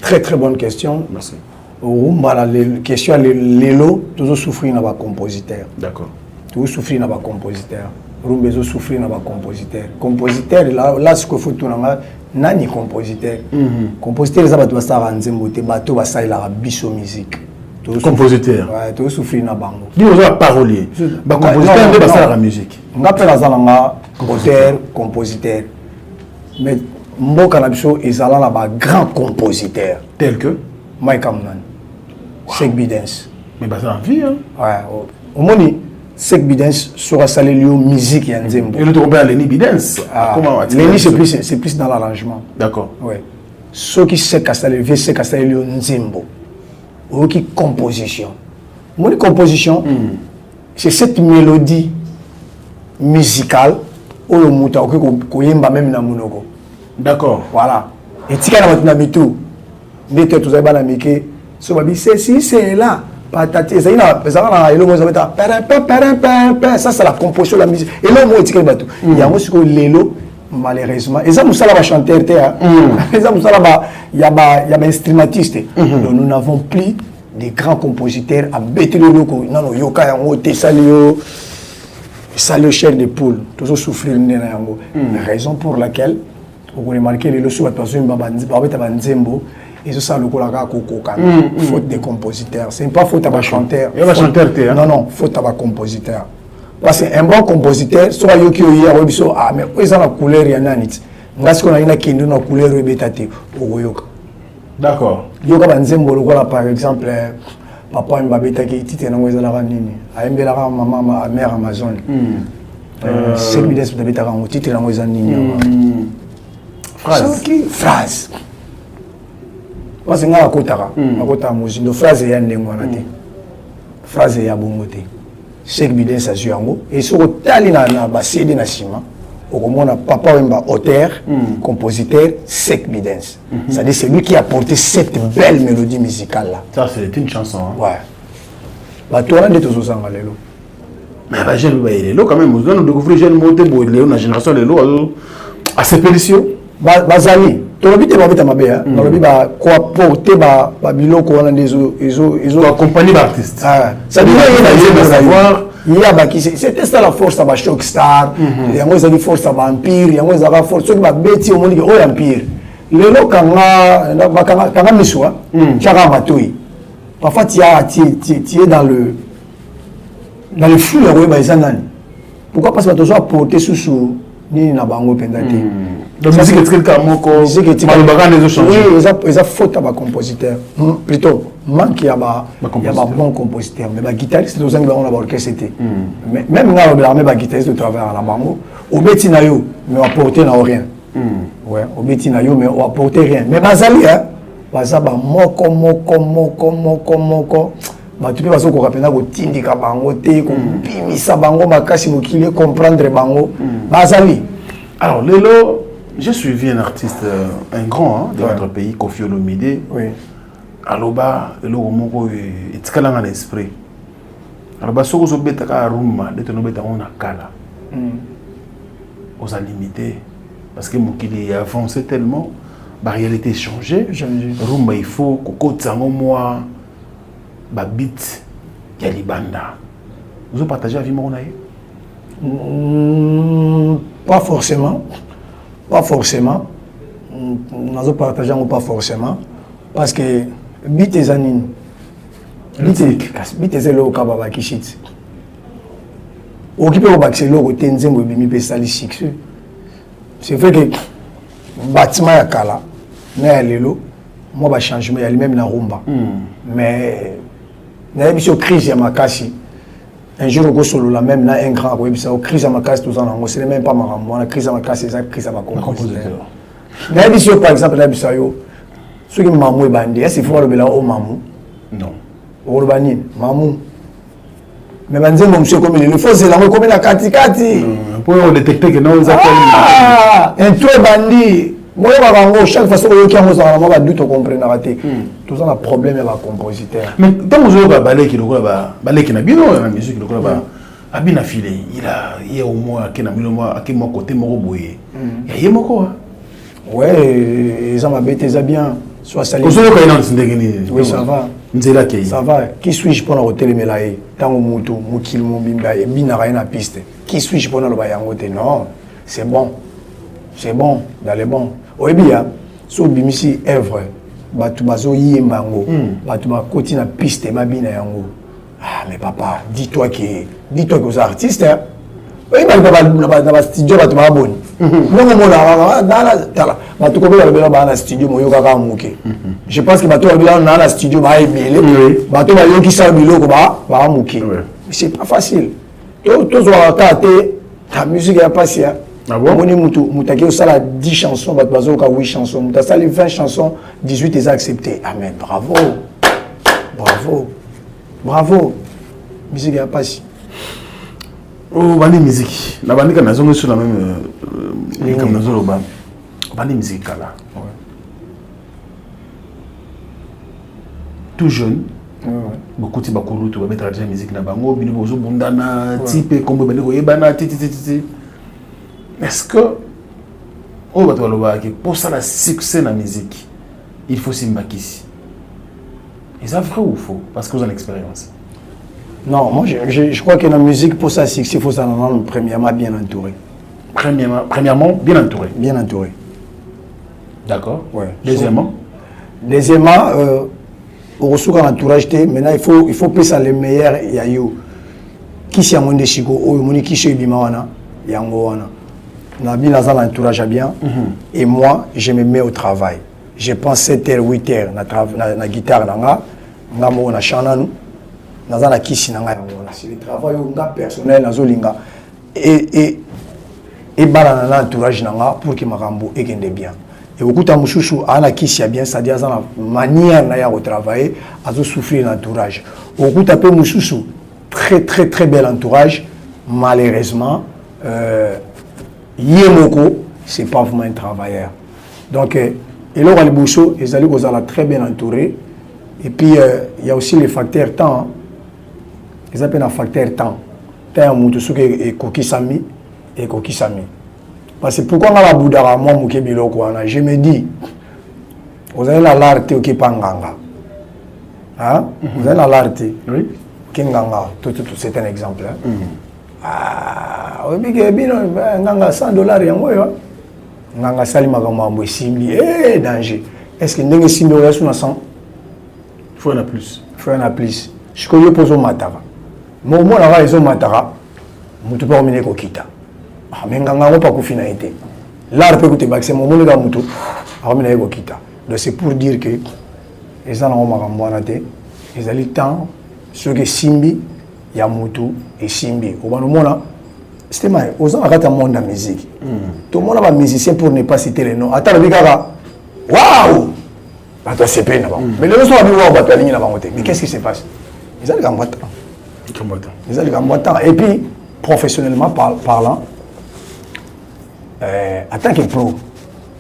Très très bonne question. Merci. Rumba, la question l'élo, toujours souffrir dans les compositeurs. D'accord. Toujours souffrir dans les compositeurs. Rumba zo souffrir na ba compositeur. Compositeur là ce qu'il faut tout na nani compositeur. Compositeur les abatu basara nzembo te bato basala la biso musique. Compositeur. Ouais, to souffrir na bango. Dis aux parolier. Ba compositeur de basala la musique. Ngapela zalanga auteur, compositeur. Mais mboka na biso ezala na ba grand compositeur tel que Mike Amnan. Sek Bidens. Mais basala en vie hein. Ouais, au moni Sek Bidens sera salé musique et nzembo. Et le trompeur Lenny Bidens. Comment Lenny c'est plus dans l'arrangement. D'accord. Ouais. Ce qui sait qu'à salé vieux c'est qu'à salé nzembo. Ou qui composition. Mon composition c'est cette mélodie musicale ou le muta ko yemba même na monoko. D'accord. Voilà. Et tika na batuna mitu. Ndete tout ça ba na mike. So babi c'est là. Ça c'est la composition de la musique. Et là, moi, il y a aussi l'élo, malheureusement. Et ça, nous sommes chanteur, il y a des instrumentistes. Nous n'avons plus de grands compositeurs à bêter le loco. Non, non, yoka yango, salio, salio chair de poule. Toujours souffrir le nez yango. Raison pour laquelle, vous remarquez les losos à toi, Nzembo. Et ça, le collega faute des compositeurs. Ce n'est pas faute à un chanteur. Non, non, faute à un compositeur. Parce qu'un bon compositeur, soit yoki oya, ah mais où est la couleur y en a nit. Parce qu'on a une couleur rebétatée. D'accord. Yoka banzembo le voilà par exemple, papa mbabeta qui titre na ngweza la ranini. Aimbela ka maman mère Amazon. C'est bides mbabeta ka titre na ngweza nini. Phrase. Parce que nga kotaka akota muzindo phrase ya ndengo na te phrase ya bongo te Sek Bidens azwi yango et soko tali na ba CD na sima okomona papa wemba auteur compositeur Sek Bidens c'est-à-dire c'est lui qui a porté cette belle mélodie musicale là. Ça c'est une chanson hein. Ouais ba toi nde tozosanga lelo mais ba jeune ba lelo quand même nous découvrir jeune moté bo lelo na génération lelo à ces pétitions bazali tolobite babeta mabe hein tolobi ba quoi porter ba biloko wana ndezo ils accompagner l'artiste ça veut dire savoir il y a ba qui c'était ça la force ba shock star yango ezali force ba empire yango ezaka force soki ba beti au monde o empire lelo kanga miswa chaka matoi parfois tu es dans le flou ya weba ezanani pourquoi parce que tu dois porter sous ni na bango pendate. La musique est très calmoko. Malbagan les autres changer. Oui, ils ont faute à ba compositeur. Plutôt manque y a ba bon compositeur mais ba guitariste nous on a orchestre c'était. Même là l'armée ba guitariste de travers à la bango. Au beti na yo mais apporter na rien. Ouais, au beti na yo mais apporter rien. Mais bazali hein. Baza ba moko. Bah tu peux passer au rapena ko tindika bango te ko bimisa bango makasi mokile comprendre bango bazali. Alors lelo j'ai suivi un artiste un grand de notre pays Koffi Olomide. Oui. Aloba lelo moko etikala na l'esprit. Aloba soko zo betaka rumba de tono beta on akala. Aux limité parce que mokili a avancé tellement, la réalité changé. Rumba il faut koko tsango moi ba beat ya libanda vous partagez la vie monaye? Pas forcément. Pas forcément. Nous partageons pas forcément. Parce que bit est anine. Bit est le kababa kishit. Occupé au bac c'est le côté nzembo bimi pe sali six. C'est vrai que bâtiment ya kala na lelo moi ba changement ya lui-même na rumba. Mais na émission crise ya makasi. Un jour, on solo la même, là, un grand, oui, ça, crise à ma casse, tout ça, on sait même pas ma maman, la crise à ma casse, c'est ça, crise à ma compositeur. Mais par exemple, là, ceux qui m'ont dit, bandé, est-ce qu'il faut le béla au mamou? Non. Au banine, mamou. Mais bandé, mon monsieur, comme il faut, c'est la recommande à Kati. Pour détecter que non, vous avez un toit bandit. Moi, chaque fois que je suis en doute, on comprend raté. Tout ça, un problème avec le compositeur. Mais tant que vous avez balé qui n'a bien la musique, a bien affilé. Il y a au moins à quel côté Moroboye. Il y a quoi? Ouais, ils ont bêté ça bien. Soit ça. Oui, ça va. Ça va. Qui suis-je pour le télémélaï? Tant au moutou, moukil, mon bimba, et binara na piste. Qui suis-je pour le bayangote? Non, c'est bon. C'est bon, dans les bons. Oui, bien, si vous avez œuvre, vous avez un côté na piste, ah, mais papa, dis-toi que vous êtes artiste. Oui, mais dans le studio, vous êtes bon. Je pense que dans le studio, c'est pas facile. Ta musique est passée. Ah bon? Moutaki a 10 chansons, 8 chansons. Moutaki a 20 chansons, 18 est accepté. Amen, bravo. Bravo. Bravo. Musique est passée. Oh, bandi musique. La bandi quand on est sur la même comme nous autres bandi musique là. Tout jeune. Beaucoup de bakulu tu vas mettre la musique na bango, bino bozo bundana, type comme bandi ko yebana titi. Est-ce que pour ça, le succès dans la musique, il faut s'y maquiller? Est-ce vrai ou faux? Parce que vous avez l'expérience. Non, moi je crois que dans la musique, pour ça, le succès, il faut ça, premièrement, bien entouré. Premièrement, bien entouré. Bien entouré. D'accord. Ouais. Deuxièmement, au ressources en entourage, maintenant, il faut passer les meilleurs. Il y a eu qui s'y a mon déchigo, ou mon qui s'y a bimawana, yangowana. Nabi dans un entourage bien et moi je me mets au travail. Je pense 7h 8h na guitare nanga ngamo na chana nous dans la kisi nanga c'est le travail personnel na zolinga et bala na entourage nanga pour que makambo ekende bien. Et okuta mushushu ana kisi bien c'est-à-dire ça la manière na ya travailler azo souffrir l'entourage. Okuta pe mushushu très bel entourage malheureusement Yemoko, c'est pas vraiment un travailleur. Donc, et là, les bouchons, ils allaient très bien entourés. Et puis, il y a aussi les facteurs temps. Ils appellent un facteur temps. Temps, et kokisami et kokisami. Parce que pourquoi on a la boudara, moi, je me dis, vous avez la larte qui panganga. Hein? Vous avez la larte. Oui. Kinganga, c'est un exemple. Hein? Ah, oui, mais nganga $100 yango yo. Nganga sali makambo simbi danger. Est-ce que ndenge simbi oya suna 100? Il faut en a plus. Il faut en a plus. Je connais pas au matara. Mon mot là ils ont matara. Mutu pas omine ko kita. Ah mais nganga ngo pas ko fina été. L'art peut coûter bac c'est mon mot là mutu. Ah omine ko kita. Donc c'est pour dire que les gens ont makambo anaté. Ils allaient temps ceux qui simbi ya mutu et simbi au moment c'était mal aux gens arrêtent monde de la musique tout le monde a un musicien pour ne pas citer les noms attends le gars waouh attends c'est peine là-bas mais les gens sont habitués à là-bas mais qu'est-ce qui se passe ils ont les combattants et puis professionnellement parlant en tant que pro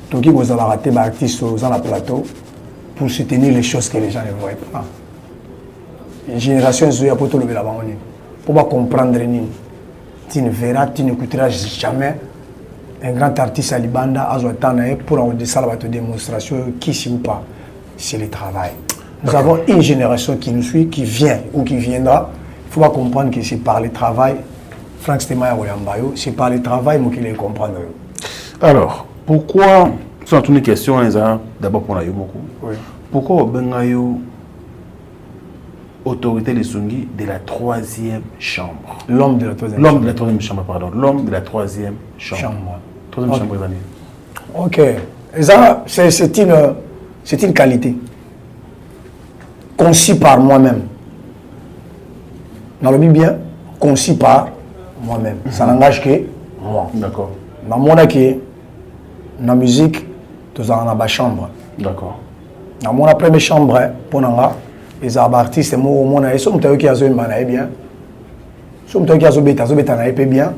donc vous allez rater des artistes dans la plateau pour soutenir les choses que les gens ne voient pas. Une génération est pour tout le monde pour pas comprendre tu ne verras, tu n'écouteras jamais un grand artiste à Libanda à pour avoir des salles de démonstration qui s'y ou pas. C'est le travail. Nous avons une génération qui nous suit, qui vient ou qui viendra faut pas comprendre que c'est par le travail, Frank Stema Yambayo, c'est par le travail qu'il est comprendre. Alors, pourquoi, c'est une question, d'abord pour Nayo beaucoup. Oui. Pourquoi Bengayo autorité les Sungi de la 3e chambre? L'homme de la 3e chambre. L'homme de la 3e chambre, pardon. L'homme de la 3e chambre. 3e chambre, ok. Et ça, c'est une qualité. Conçue par moi-même. Dans le bien, conçu par moi-même. Ça n'engage que moi. D'accord. Dans mon qui la musique, tu as une chambre. D'accord. Dans mon première chambre, pour nous, les artistes, ils sont qui ont bien. Ils sont qui ont bien.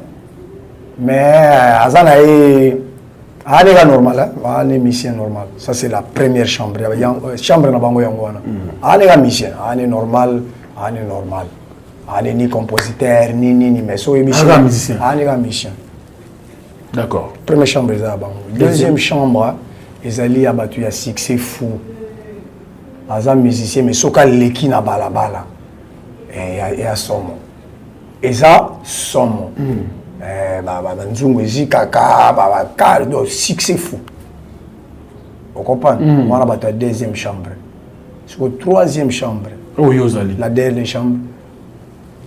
Mais c'est normal, c'est une mission normale. Ça, c'est la première chambre. Chambre na bango yangwana. C'est une mission, c'est normal, c'est normal. C'est ni compositeur, ni, mais c'est une mission. C'est une mission. D'accord. Première chambre, c'est bango. Deuxième chambre, ils allaient abattre un succès fou. C'est un musicien, mais c'est leki na balabala. Et à Somo. Et ça, Somo. Nzungu Zikaka, succès fou. Vous comprenez? On a la deuxième chambre. C'est la troisième chambre. La dernière chambre.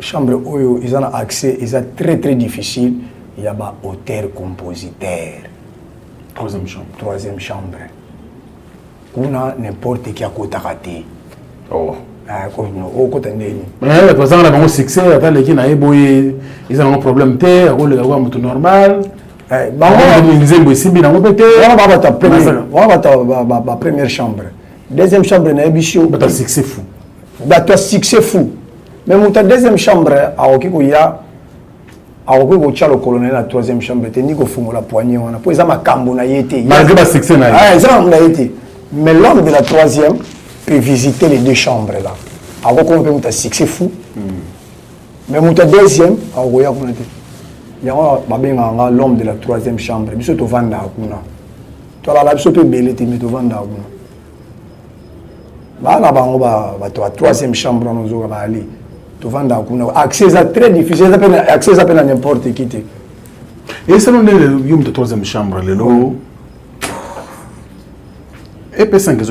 Chambre où ils ont accès, c'est très très difficile. Il y a un auteur-compositeur. Troisième chambre. Troisième chambre. On a n'importe qui à côté raté. Oh. Au côté de mais par exemple, le succès, ils ont un problème, ils ont un normal. Première chambre. Deuxième chambre, c'est un succès fou. C'est un succès fou. Mais la deuxième chambre, il y a le colonel la troisième chambre, il y a la poignée. Malgré le succès, mais l'homme de la troisième peut visiter les deux chambres là. Alors qu'on peut un succès fou. Mais mon deuxième, il y a l'homme de la troisième chambre. Il faut vendre à Kuna. Toi là, il faut payer mais tu vends à Kuna. Là, la troisième chambre, nous allons aller. Tu vends à Kuna. Accès à très difficile. Accès à n'importe qui. Et c'est le troisième chambre, le lot. Et P5 que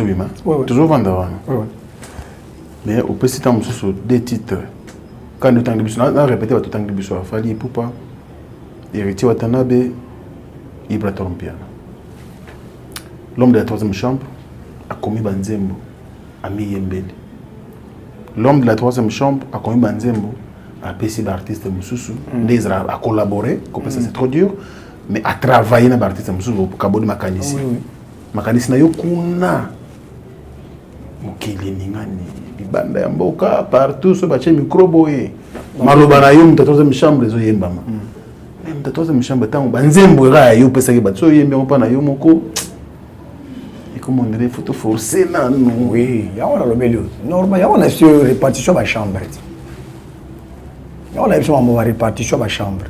toujours vendre. Mais au petit temps, des titres. Quand le temps de bisou, on a répété tout le temps de bisou. Fali Poupa, Héritier Watanabe, Ibra Torompiana. L'homme de la troisième chambre a commis Banzembo, Ami Yembele. L'homme de la troisième chambre a commis Banzembo, a PC d'artiste Moussoussou. A collaboré, c'est trop dur, mais a travaillé dans l'artiste Moussoussou pour Cabo de Makanisi. Makanisi na yo kuna mokili ningani bibanda ya mboka partout so bache microboye maloba na yo mtatoza chambre zo yembama même mtatoza chambre tango banzembo ra yo pesa ke batso yembe mpa na yo moko et comme on dirait photo forcé na non oui ya on a le milieu normal ya on a sur répartition ba chambre ya on a sur ma répartition ba chambre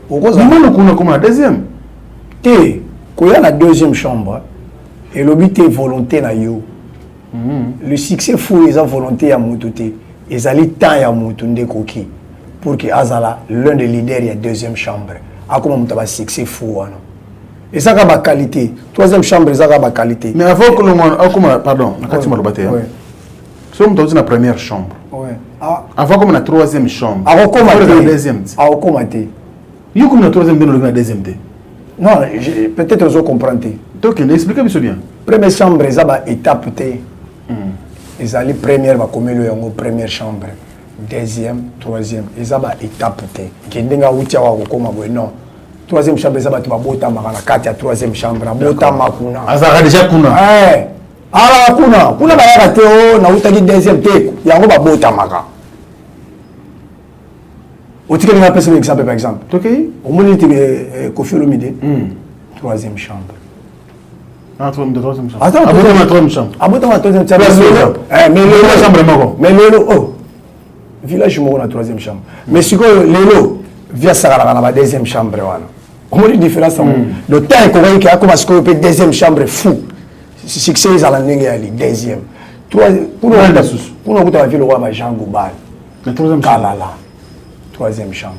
au cause non kuna comme la deuxième té ko ya la deuxième chambre. Et le but est volonté na yo. Le succès fou ils ont volonté à monter. Ils allaient temps à monter koki pour que azala l'un des leaders y a deuxième chambre. A comment monter succès fou et ça a ba qualité. Troisième chambre ça a ba qualité. Mais avant que le monde pardon, nakati malobate. Ouais. So on dans la première chambre. Ouais. Avant comme la troisième chambre. Avant comme la deuxième. Avant comme yo comme la troisième dans la deuxième. Non, peut-être vous comprenez. Donc, expliquez-moi bien. Première chambre, ils ont une étape. Ils ont la première, première chambre. Deuxième, troisième, ils ont une étape. Non. Troisième chambre, ils ont une troisième chambre. Ah, déjà kuna. Ah, kuna. Kuna ba deuxième té. Yango ba bota maka. Tu as un exemple par exemple. Ok. Au moins, tu es Kofi Olomide. Troisième chambre. Ah, troisième chambre. Attends, la troisième chambre. La troisième chambre. Mais Lélo, oh. Village, je suis la troisième chambre. Mais si Lélo vient à la deuxième chambre. Au moins, une différence. Le temps qu'on a commencé à la deuxième chambre fou. Succès à la deuxième. Pour nous, on a vu le roi Jean Goubal. La troisième chambre. troisième chambre.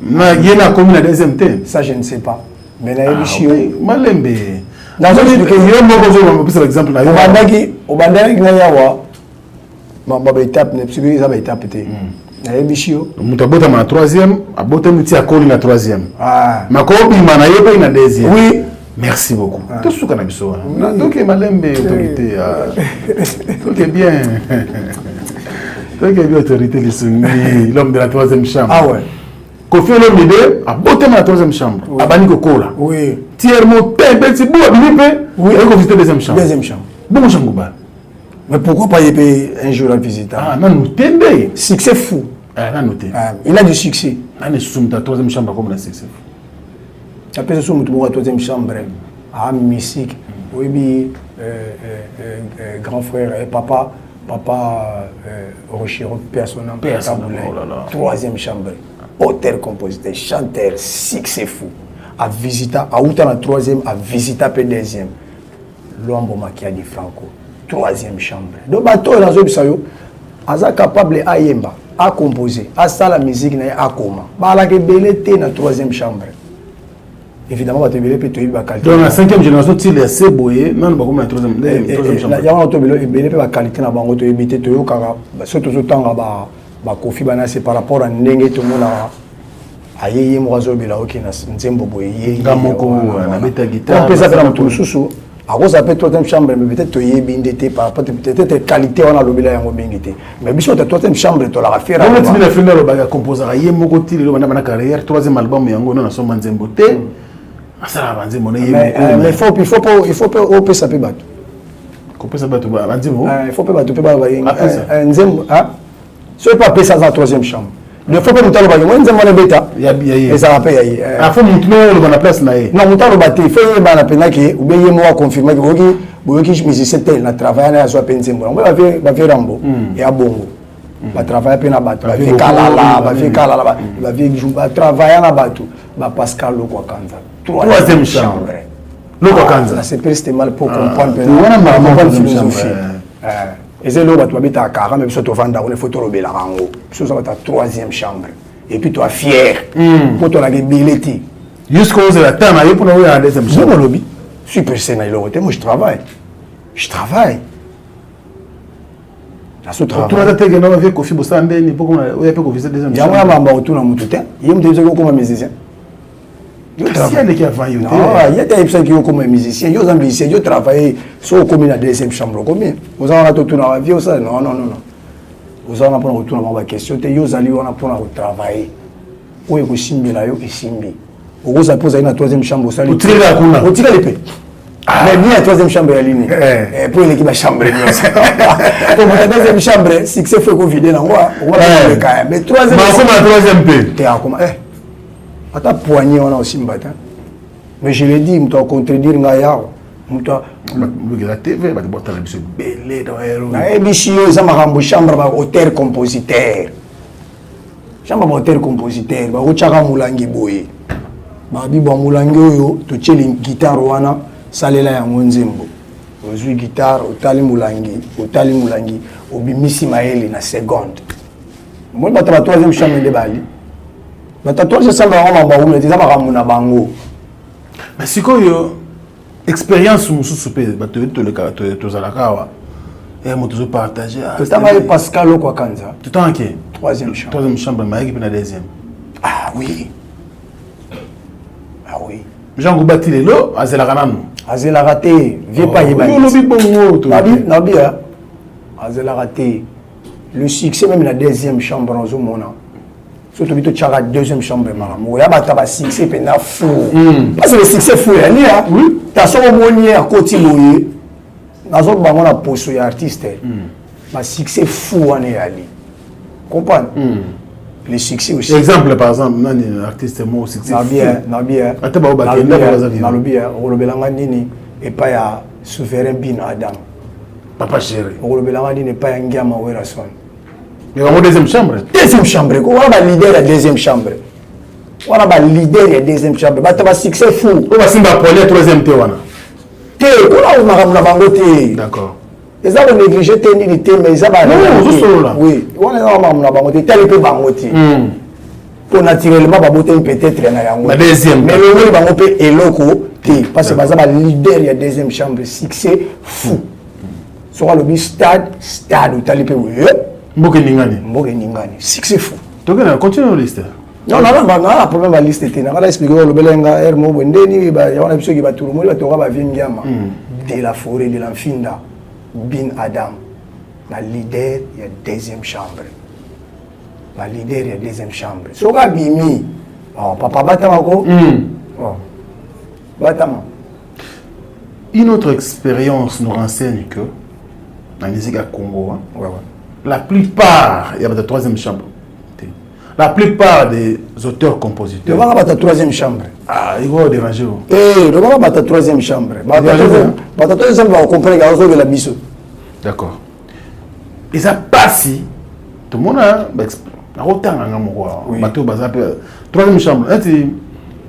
Il y a combien la deuxième thé? Ça, je ne sais pas. Mais il y a Malembe. Dans un exemple, au bandaki na yawa ma étape ne psychologie ça va étape té na yebishio mutabota ma troisième abota muti akoli na troisième ma ko bima na yeba na deuxième. Oui, merci beaucoup. Tout ce qu'on a besoin. Donc Malembe autorité donc bien. Donc bien autorité les soumis l'homme de la troisième chambre. Ah ouais. Kofi Olomide abota ma troisième chambre. Abani kokola. Oui. Tiermo petit bout abinipe. Oui, il faut visiter deuxième chambre. Deuxième chambre. Bon chambre. Mais pourquoi pas y payer un jour à visiter? Ah, non, nous t'aimons. Succès fou. Ah, non, nous t'aimons. Il a du succès. Ah, nous sommes dans la troisième chambre comme la succès fou. Après, nous sommes dans la troisième chambre. Ah, musique. Oui, grand frère et papa Rochero, personnel. Troisième chambre. Auteur, compositeur, chanteur, succès fou. À visiter, à outre la troisième, à visiter la deuxième. L'homme Makia di Franco. Troisième chambre. Donc, bateau dans le sayo, aza capable à yemba, à composer, à ça la musique na à comment. Ba la que belete na troisième chambre. Évidemment, va te belé peut te ba qualité. Donc la cinquième génération tu les assez boyé, non ba comme la troisième chambre. Ya on to belé ba qualité na bango to ebité to yo kaka, surtout to tanga ba kofi bana c'est par rapport à ndenge to mona ayeye mwazo bela okina nzembo boyé. Ngamoko na beta guitare. On peut ça faire un tour sous. À cause de la troisième chambre, mais peut-être que tu as par rapport peut-être qualité on a le bilan en bingité. Mais bien sûr la troisième chambre tu l'as fait. On a fini le baga composer ayé mokoti le bana carrière troisième album yango na son manzembo te. Asala banzembo na yé. Mais il faut pas on peut ça peut battre. Couper ça battre banzembo. Il faut pas battre peut pas nzembo ah. C'est pas passer dans la troisième chambre. Il faut pas nous parler de moi, nous avons bêta. Et ça va payer. Il faut monter le bon place là. Non, nous avons battu. Il faut y aller à que ou bien moi confirmer que vous musicien tel na travailler na soit pensembo. On va faire rambo et à bongo. Va travailler pe na batu, va faire kalala, va faire travailler na batu. Va Pascal Lokwa Kanza. Troisième chambre. Lokwa Kanza. Ça c'est presque mal pour comprendre. On va philosophie. Et c'est là où tu habites à 40, mais tu vas vendre une photo de la rango. Tu vas ta troisième chambre. Et puis tu es fier. Pour ton agilité. Jusqu'à la terre, tu pour aller à la deuxième chambre. Lobby. Super Sénat, moi je travaille. Je travaille. Tu vas te dire que tu as Kofi Bostande, ni pour qu'on ait pu visiter deuxième chambre. J'ai un peu de tout. Il me dit comme musicien. Il y a des qui ont fait. Il y a des personnes qui ont comme musicien. Ils ont musicien. Ils ont travaillé sur combien la deuxième chambre. Combien? Vous avez tout dans la vie ou ça? Non. Vous avez un peu de question. Ils ont travailler. Où est-ce que Simbi là? Et Simbi. Vous avez posé la troisième chambre. Vous tirez l'épée. Mais bien la troisième chambre est ligne. Pour l'équipe de chambre. Pour la deuxième chambre, si c'est fait qu'on vide là, on va le cas. Mais troisième paix. T'es à comment? À ta poignée, on a aussi un bâton. Mais je l'ai dit, je dois contredire Ngaya. La TV, je dois te dire belé dans les héros. Ça m'a remboursé chambre auteur-compositeur. Chambre auteur-compositeur. Je suis un Moulangi Boye. Je suis un Moulangi, tu tiens une guitare, salela ya Nzembo. Je joue guitare, Otali Moulangi, Obimisi Maeli na seconde. Moi, je suis la troisième chambre de Bali. Mais tu as toujours ça dans le bango. Mais si tu as expérience sur le cas, tu as la kawa. Et tu as partagé. Tu as Pascal Lokwa Kanza. Tu as qui? Troisième chambre. Troisième chambre, mais il y a une deuxième. Ah oui. Jean Goubati le lo, Azela Ranam. Azela raté, viens pas y aller. Nabi, Azela raté. Le succès même la deuxième chambre en Zomona. Surtout que tu as la deuxième chambre, il y a un succès fou. Parce que le succès fou, tu as son monnier à côté de lui. Tu as son poste artiste. Le succès fou, on est allé. Comprends? Le succès aussi. Exemple, par exemple, un artiste moi succès. Nabia. Et pas ya souverain bin Adam. Papa chéri. Et pas ya Ngiama Werason. Mais on a deuxième chambre. Deuxième chambre. On a leader la deuxième chambre. On a leader la deuxième chambre. Tu as succès fou. On va simba pour la troisième théorie. On a bangoté. D'accord. Ils ont négligé mais ils ont non, oui, on est normalement bangoté. Tel peu bangoté. pour naturellement peut-être la deuxième mais le bango pe eloko te parce que baza ba leader il y a deuxième chambre succès fou sur le stade utali pe mboke ningani succès fou donc on continue liste non la problème la liste était na expliquer le belenga er mo ndeni ba ya wana biso ki ba turu mo ba to ba vingiama de la forêt de l'Infinda bin Adam la leader il y a deuxième chambre la leader il y a deuxième chambre soka bimi papa batama ko batama une autre expérience nous renseigne que dans la musique à Congo la plupart il y a la troisième chambre la plupart des auteurs-compositeurs. Il va avoir ta troisième chambre. Ah, il va déranger. Il va avoir ta troisième chambre. Ta troisième chambre va comprendre qu'il y a la mission. D'accord. Et ça passe. Tout le monde a autant de troisième chambre.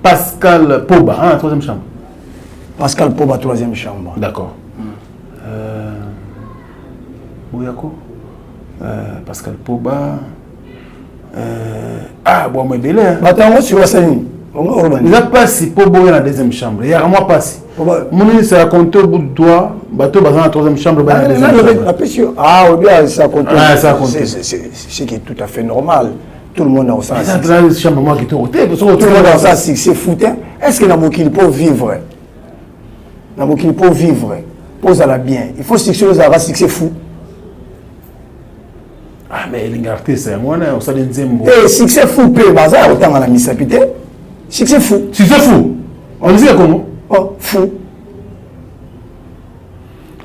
Pascal Poba, troisième chambre. Pascal Poba, troisième chambre. D'accord. Bouyako. Pascal Poba. Bon, mais belé. Attends, sur la scène. Il n'a pas si pour boire la deuxième chambre. Il y a moi pas si. Mon ami s'est raconté au bout de toi. Bateau dans la troisième chambre. Ah, oui, bien, ça compte. C'est qui est tout à fait normal. Tout le monde a ça. C'est la chambre moi qui te roté. Tout le monde a ça. C'est foutin. Est-ce que n'a qu'il peut vivre? N'a qu'il peut vivre? Pose à la bien. Il faut que choses à succès fou. Ah, mais l'ingarté, c'est moi, on s'est dit. Eh, succès fou, peu, bazar, autant à la misapité. Succès fou. Succès fou. On disait comment? Oh, fou.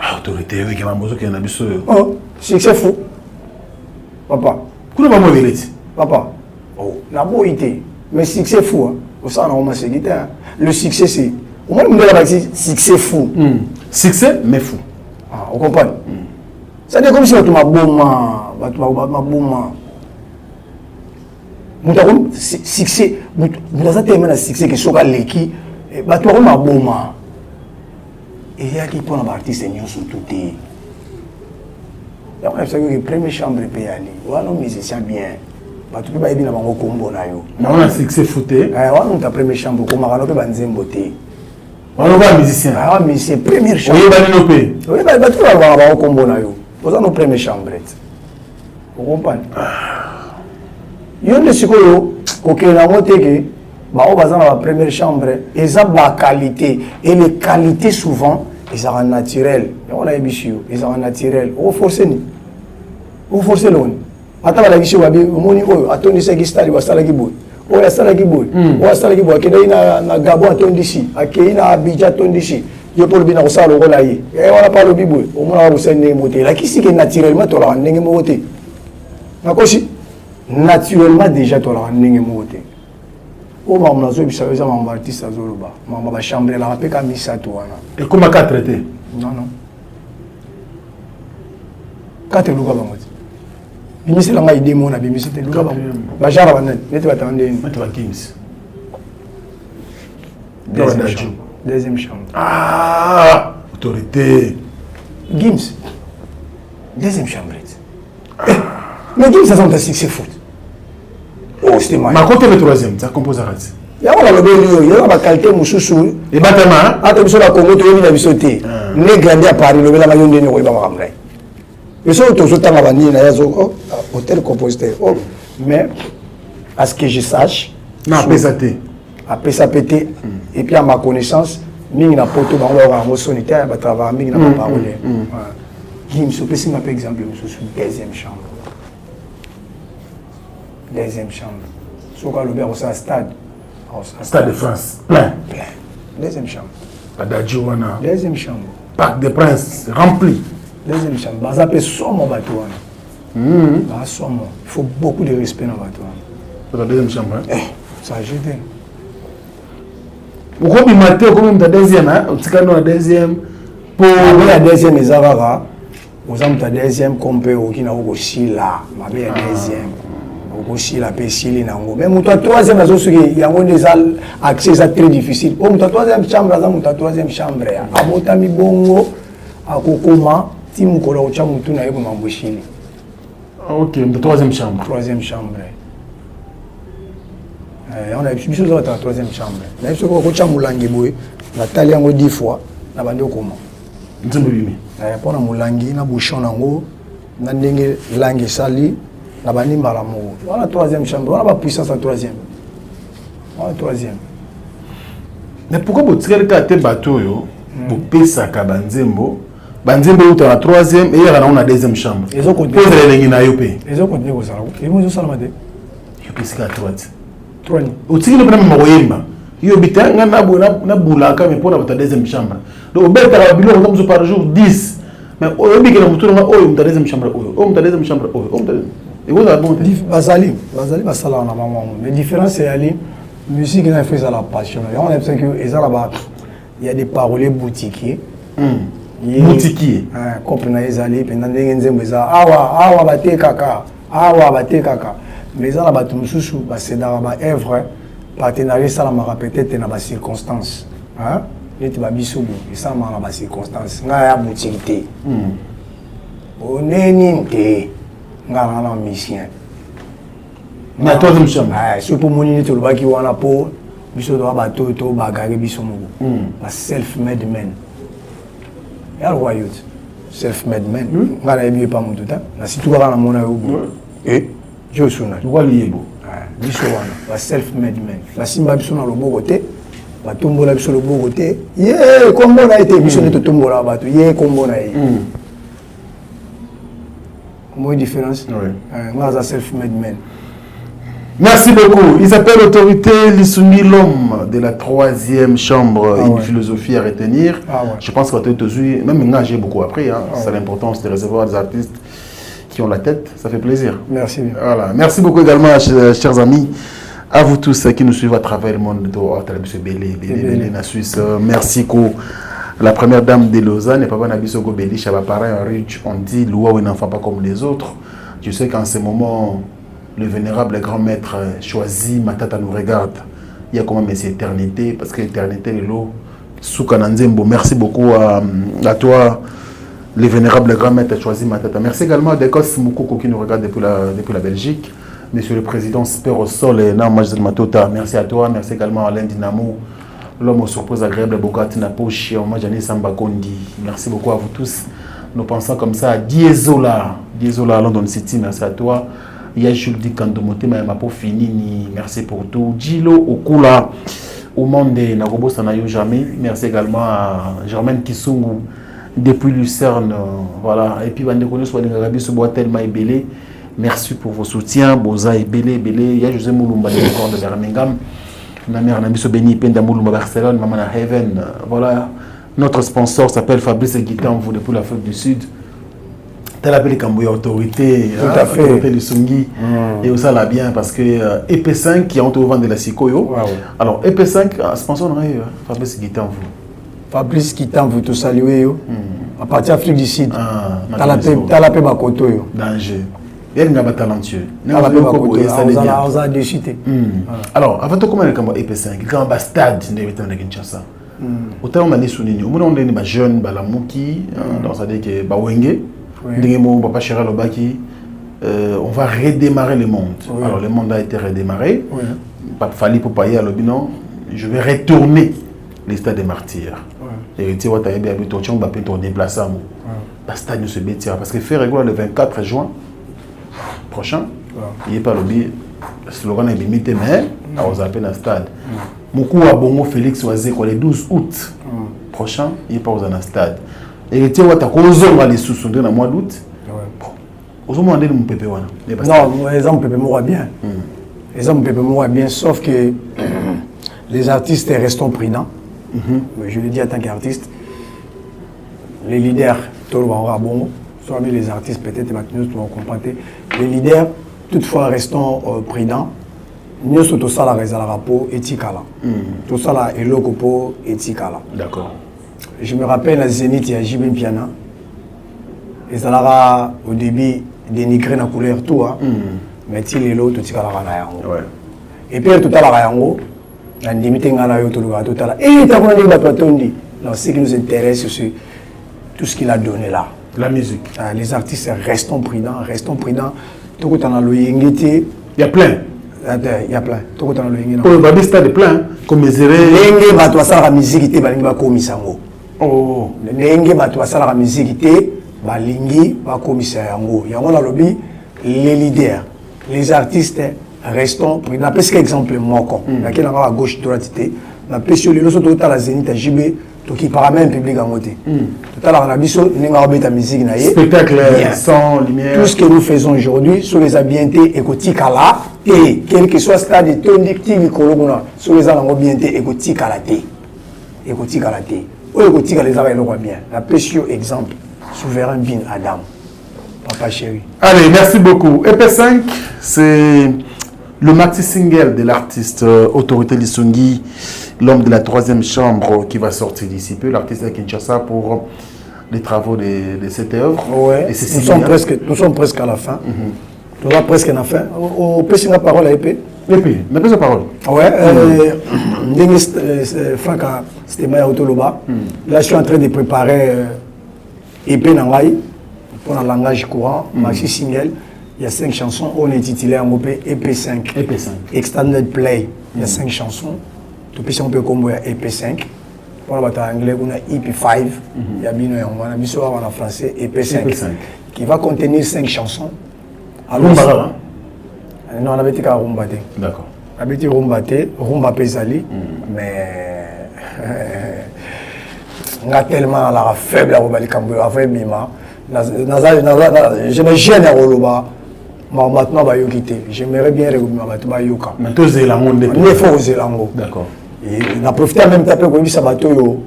Ah, autorité, oui, qui m'a dit qu'il y a un abus. Oh, succès fou. Papa. Comment va me vérité? Papa. Oh, la beauté. Mais succès fou, hein. Au sein, on m'a dit, le succès, c'est. Au moins, on me dit succès fou. Succès, mais fou. Ah, on comprend. Ça dit comme si tu m'as bon. Succès, vous avez tellement de succès que soit l'équipe, tu as un bon. Et il y a qui prend l'artiste et nous surtout. Il y a une première chambre de pays. Il y a un musicien bien. Tu peux pas aider dans mon combo. On a un succès fouté. Il y a une première chambre comme on a un beauté. On a un musicien. Ah, musicien, première chambre. Oui, il y a un pays. Oui, tu peux avoir un combo. Vous avez une première chambre. Vous comprenez? Il y a des psychologues qui ont montré que la première chambre, ils ont la qualité. Et les qualités, souvent, ils sont naturelles. Ils sont naturelles. Vous forcez. Vous forcez l'on. Attends, la vie, attendez, c'est qui stade, vous avez la boue. Vous avez la boue. Vous avez la boue. Vous avez la Gabon, attendez ici. Vous avez la Abidjan, attendez ici. Je peux le bien au salon, on a pas le bibou. Au moins, vous savez, là, qui c'est qui naturellement, tu as un nègre moté. Naturellement, déjà, tu as un nègre moté. Au moment où vous savez, mon artiste à Zoluba, ma chambre, elle a rappelé comme ça, toi. Et comment tu as traité? Non. 4 loups, Bimis la idée mon abi bimis c'était loups. Bajara banet, n'était pas tendé. Tu vas Gims. Deuxième chambre. Ah, autorité. Gims. Deuxième chambre. Mais Gims, ça sent un succès foot. Oh, c'était mal. Ma côté le troisième, ça compose à rater. Il y a la il y a la qualité moussoussou. Et Batama. Ah, tu la Congo, tu as vu sauter. Les grandi à Paris, le la maillon de Niro, il va me ramener. Et ça, tu as la vanille, il y a hôtel compositeur. Mais, à ce que je sache. Non, PSAT. Après ça pété, et puis à ma connaissance, il n'y a pas de temps solitaire, il y a travail, il n'y a pas de parole. Gims, je peux par exemple, deuxième chambre. Deuxième chambre. Sur le bureau, c'est un stade. Stade de France, plein. Deuxième chambre. Adadjouana. Deuxième chambre. Parc des Princes, rempli. Deuxième chambre. Baza peut sommer bateau. Il faut beaucoup de respect dans le bateau. C'est la deuxième chambre. Ça a jeté. Pourquoi tu m'as dit que la deuxième, tu as la deuxième pour la deuxième, les Arabes, vous avez la deuxième comme peut qui n'a aussi là, ma bien deuxième. Aussi la pécile nango. Mais mon troisième maison il y a des accès à très difficile. Mon troisième chambre, mon troisième chambre. À Botami Bongo, à Kokoma, Tim Kolo Chamutu na yebo mambushili. Ok, mon troisième chambre. Troisième chambre. On a eu dans la troisième chambre. On a eu ce Moulangi Boy, Nathalie Ango 10 fois, na bande comment. Pour na Moulangi, na bouchon nango, na ndenge langi sali, na bande mbalamo. Voilà la troisième chambre, on a pas puissance en troisième. Voilà troisième. Mais pourquoi vous tirez le cas de bateau pour payer ça à Banzembo? Banzembo est dans la troisième et il y a la deuxième chambre. Ils ont continué. Ils ont continué aux salons. Ils vont salamade. Ils ont à droite. Troisième. Au tigre le premier moyen. Ils ont habité na boulaka mais pour la deuxième chambre. Donc au bel cas bilo on tombe par jour 10. Mais au habité que la moto na oh la deuxième chambre oh la deuxième chambre oh. Et vous avez bon. Basali basala na maman. Mais différence c'est aller musique n'a fait ça la passion. On a l'impression que ils là-bas il y a des paroliers boutiquiers. Boutiquier kopena ezali pendant ndenge nzembo eza awa batekaka mais eza na bato mosusu basedaka baœuvre partenariat esalamaka peut-être na bacirconstance neti babiso boye esalamaka na bacirconstance ngai ya boutique te oneni te ngai nanga na misien mais à troisième chambre so mpo moni neti olobaki wana mpo biso toa bato to bagare biso moko ba self-made men. Il y a le royaume, self-made man. On a eu pas mon tout temps. On a si tout le monde a eu. Et je suis là. Tu vois lié beau. La self-made man. La simba biso na le beau côté. La tombola biso le beau côté. Yeah, comme on a été biso de tombola bateau. Yeah, comme on a été. Comment est la différence? Moi, c'est self-made man. Merci beaucoup. Il s'appelle Autorité Lissumi, l'homme de la troisième chambre. Une philosophie à retenir. Je pense qu'on a même engagé beaucoup après. C'est l'importance de recevoir des artistes qui ont la tête. Ça fait plaisir. Merci. Voilà. Merci beaucoup également, chers amis, à vous tous qui nous suivent à travers le monde de Bélé, la Suisse. Merci la première dame de Lausanne et Papa Nabiso Gobeli, Chabapara, Rich, on dit Loua ou un enfant pas comme les autres. Je sais qu'en ce moment, le vénérable grand maître choisi, Matata nous regarde. Il y a quand même cette éternité, parce que l'éternité est l'eau. Soukananzembo, merci beaucoup à toi, le vénérable grand maître choisi, Matata. Merci également à Dekos Moukoko qui nous regarde depuis la Belgique. Monsieur le Président Super au sol et Namaj Matota, merci à toi. Merci également à Alain Dinamo, l'homme aux surprises agréables, Bogati Napochi, Omajani Sambakondi. Merci beaucoup à vous tous. Nous pensons comme ça à Diesola à London City, merci à toi. Il y a Jules Di Kandomote, Mapo Finini, merci pour tout. Gilo Okula, au monde Nagobo Sanayo jamais. Merci également à Germaine Kisungu depuis Lucerne. Voilà. Et puis, Bandekone Swadingabi Suboatel Maïbele. Merci pour vos soutiens. Boza et Belé. Il y a José Moulumba de Birmingham. Ma mère Nabiso Beni Penda Moulumba Barcelone, Maman Heaven. Voilà. Notre sponsor s'appelle Fabrice Guitan, vous depuis l'Afrique du Sud. Tel appelé Cambouya Autorité, tout à fait. Autorité du Sungi. Et aussi là bien parce que EP5 qui ont au vent de la Sikoyo. Alors EP5, sponsor Fabrice Guitan, vous. Fabrice Guitan, vous tout saluez. À partir de l'Afrique du Sud. Talapé Bakoto. Danger. Il y a un talentueux. On a décidé. Alors, avant de commencer avec EP5, il y a un stade de Kinshasa. Autant on a des souvenirs. On a des jeunes, Balamouki, dans sa dit que Bawenge. On va redémarrer le monde. Alors le monde a été redémarré. Pas fallu pour payer à l'obinon. Je vais retourner les stades des martyrs. Et tu vois, tu as bien déplacé à moi. Stade se bêtira parce que faire le 24 juin prochain, il n'y a pas le slogan est limité, mais on appelle un stade. Moukou à Bongo Félix Oazé, le 12 août prochain, il n'y a pas un stade. Et tu vois, tu as les sous-sondés dans le mois d'août. Aux hommes, on peut pas. Non, les hommes peuvent mourir bien. Les hommes peuvent mourir bien, sauf que les artistes restons prudents. Je le dis en tant qu'artiste. Les leaders, tout le monde, soit les artistes, peut-être, nous vont comprendre. Les leaders, toutefois, restons prudents. Nous sommes tous à la réserve pour éthique. Tout ça là est le pour éthique. D'accord. Je me rappelle à Zénith, il y a Jibin Piana. Et ça l'a au début dénigré la couleur tout. Mais il est là, tout ça là. Et puis tout à l'heure, la limite est tout à l'heure. Et t'as connu la Tondi. Ce qui nous intéresse, c'est tout ce qu'il a donné là. La musique. Les artistes, restons prudents, restons prudents. Tout le temps, il y a plein. Il y a plein. Tout le temps, le babi stade plein. Comme les erreurs. Nengue bato asala la musique te balingi bakomisa yango. Oh. Nengue bato asala la musique te balingi bakomisa yango. Yango na lobi les leaders, les artistes restons. Na pesi exemple moko. Na kena à gauche droite te. Na pesi le loso to la Zénith JB to qui paramètre public en côté. Tout à l'heure na biso nenga obeta musique na ye. Spectacle sans lumière. Tout ce que nous faisons aujourd'hui sur les habillantés écotikala et quel que soit le stade de tondictive kologona sur les habillantés écotikala té. Écotikala té. Ou écotikala les habillantés bien. La précieux exemple souverain bin Adam. Papa chéri. Allez, merci beaucoup. EP5, c'est le maxi single de l'artiste Autorité Lissungi, l'homme de la 3e chambre qui va sortir d'ici peu, l'artiste à Kinshasa pour les travaux de cette œuvre. Ouais. Nous sommes presque à la fin. Nous sommes presque à la fin. On peut signer la parole à EP. EP, on peut la parole. Ouais. Franck, c'était Maya Autoloba. Là, je suis en train de préparer EP Nangai pour un langage courant, maxi single. Il y a 5 chansons. On est titulé en EP5. EP5. Extended Play. Il y a 5 chansons. Tout petit on peut combo EP5. Pour le anglais, on a EP5. Il y a bien en français EP5. Qui va contenir 5 chansons. Rumba. Non, on avait dit qu'à Rumba. D'accord. On avait dit Rumba, Rumba Pesali. Mais on a tellement la faible à Rumba avec Mima. Je me gêne à Roloba. Maintenant, j'aimerais bien regarder ma yoka. Maintenant, Zélango. D'accord. On a profité en même temps pour que Sabato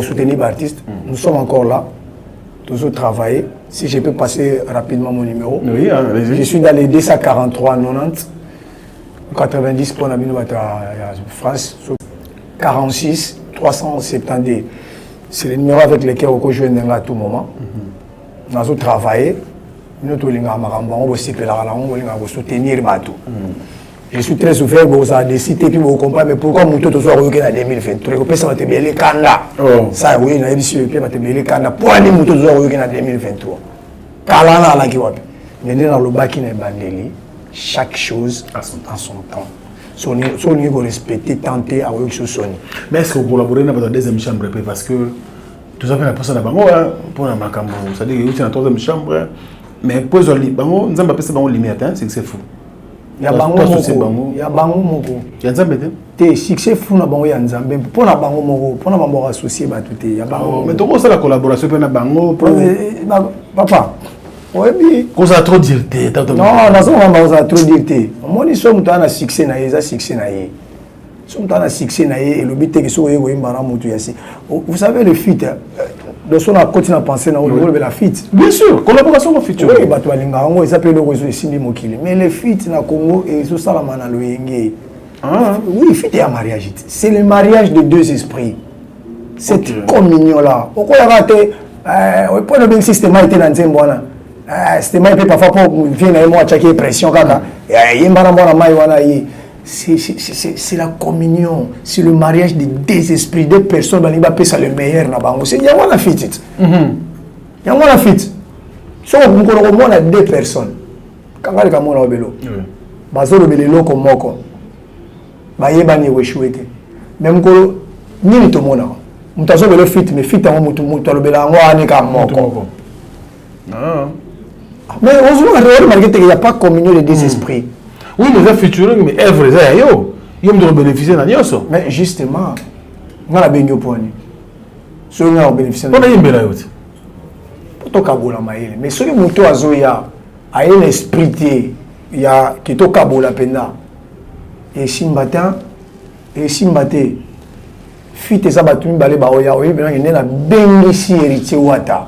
soutenir l'artiste. Nous sommes encore là. Toujours travailler. Si je peux passer rapidement mon numéro. Oui, je suis dans les 243 90 90 pour la France. 46 370. C'est le numéro avec lequel on peut jouer à tout moment. Nous avons travaillé. Nous avons soutenir Batou. Je suis très ouvert pour ça, des sites et puis vous comprenez, mais pourquoi nous tous en 2023? Ça va te bien les canards. Ça, oui, on a dit que ça va te bien les canards. Pourquoi nous tous en 2023? Kalana la qui va. Mais dans le bas qui n'est pas bandeli, chaque chose a son temps. Son niveau respecté, tenter à quelque chose. Mais est-ce que vous collaborez dans la deuxième chambre? Parce que tout ça fait la personne à Bango, pour la Macambo, c'est-à-dire qu'il y a une troisième chambre. Mais pour les Bango, nous avons pas fait limite, c'est que c'est fou. Il y a Bango Moko. Il y a Bango Moko. Il y a Nzambe. T'es succès fou na Bango, il y a Nzambe. Pour la Bango Moko, pour la Bango associé, il y a Bango. Mais tu vois la collaboration pour la Bango. Papa. Oui, bien. Qu'on a trop dire. Non, on a trop dire. Moi, nous sommes dans un succès, nous sommes dans un succès, et le but est que ce soit vous savez, le fit, de son continue à penser dans le la fit. Bien sûr, collaboration au futur. Oui, ils s'appellent le réseau de Sindi Mokili. Mais le fit, na Congo, et tout ça, la mana le yenge. Oui, fit est un mariage. C'est le mariage de deux esprits. Cette communion-là. Pourquoi il y a raté? Pour le système, il était dans un bon. Système, il peut parfois venir moi checker pression. C'est la communion, c'est le mariage de deux esprits, deux personnes, ça le meilleur. Il y a un fit. Il y a un fit. Si on a deux personnes, quand on a un vélo, on a un vélo comme moi. On a un vélo. Même si on a un vélo, on a un vélo fit, mais fit, on a un vélo. Mais on a qu'il n'y a pas de communion de deux esprits. Oui, mais c'est futur, mais œuvre, c'est yo. Yo me bénéficier dans yoso. Mais justement, on a bien point. Si on a bénéficié. On a une belle chose. Pour toi kabola maïle. Mais celui qui a zoya, a un esprit il y a qui to kabola penda. Et simbata, fit eza batu mibale ba oya oyi bena ngena bengisi héritier wata.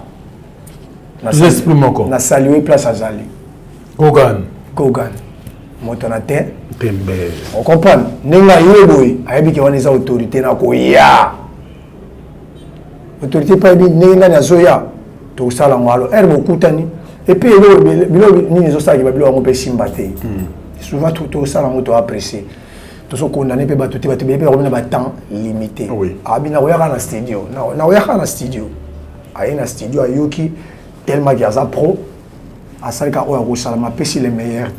Na saluer place azali. Gogan. Motonaté. On comprend. Nenga yoboy, ayebi ki wana eza autorité na ko ya. Autorité pa bi nenga na zoya. To sala ngalo erbo kutani. Et puis bilo ni zo sala ki ba bilo ngo pe simbate. Souvent tout sala ngo to apprécier. To so condamné pe ba tout ba be ba ba temps limité. Abi na oya na studio. Na oya na studio. Ayi na studio ayoki tellement qu'il y a pro. À ça, il y a les meilleurs.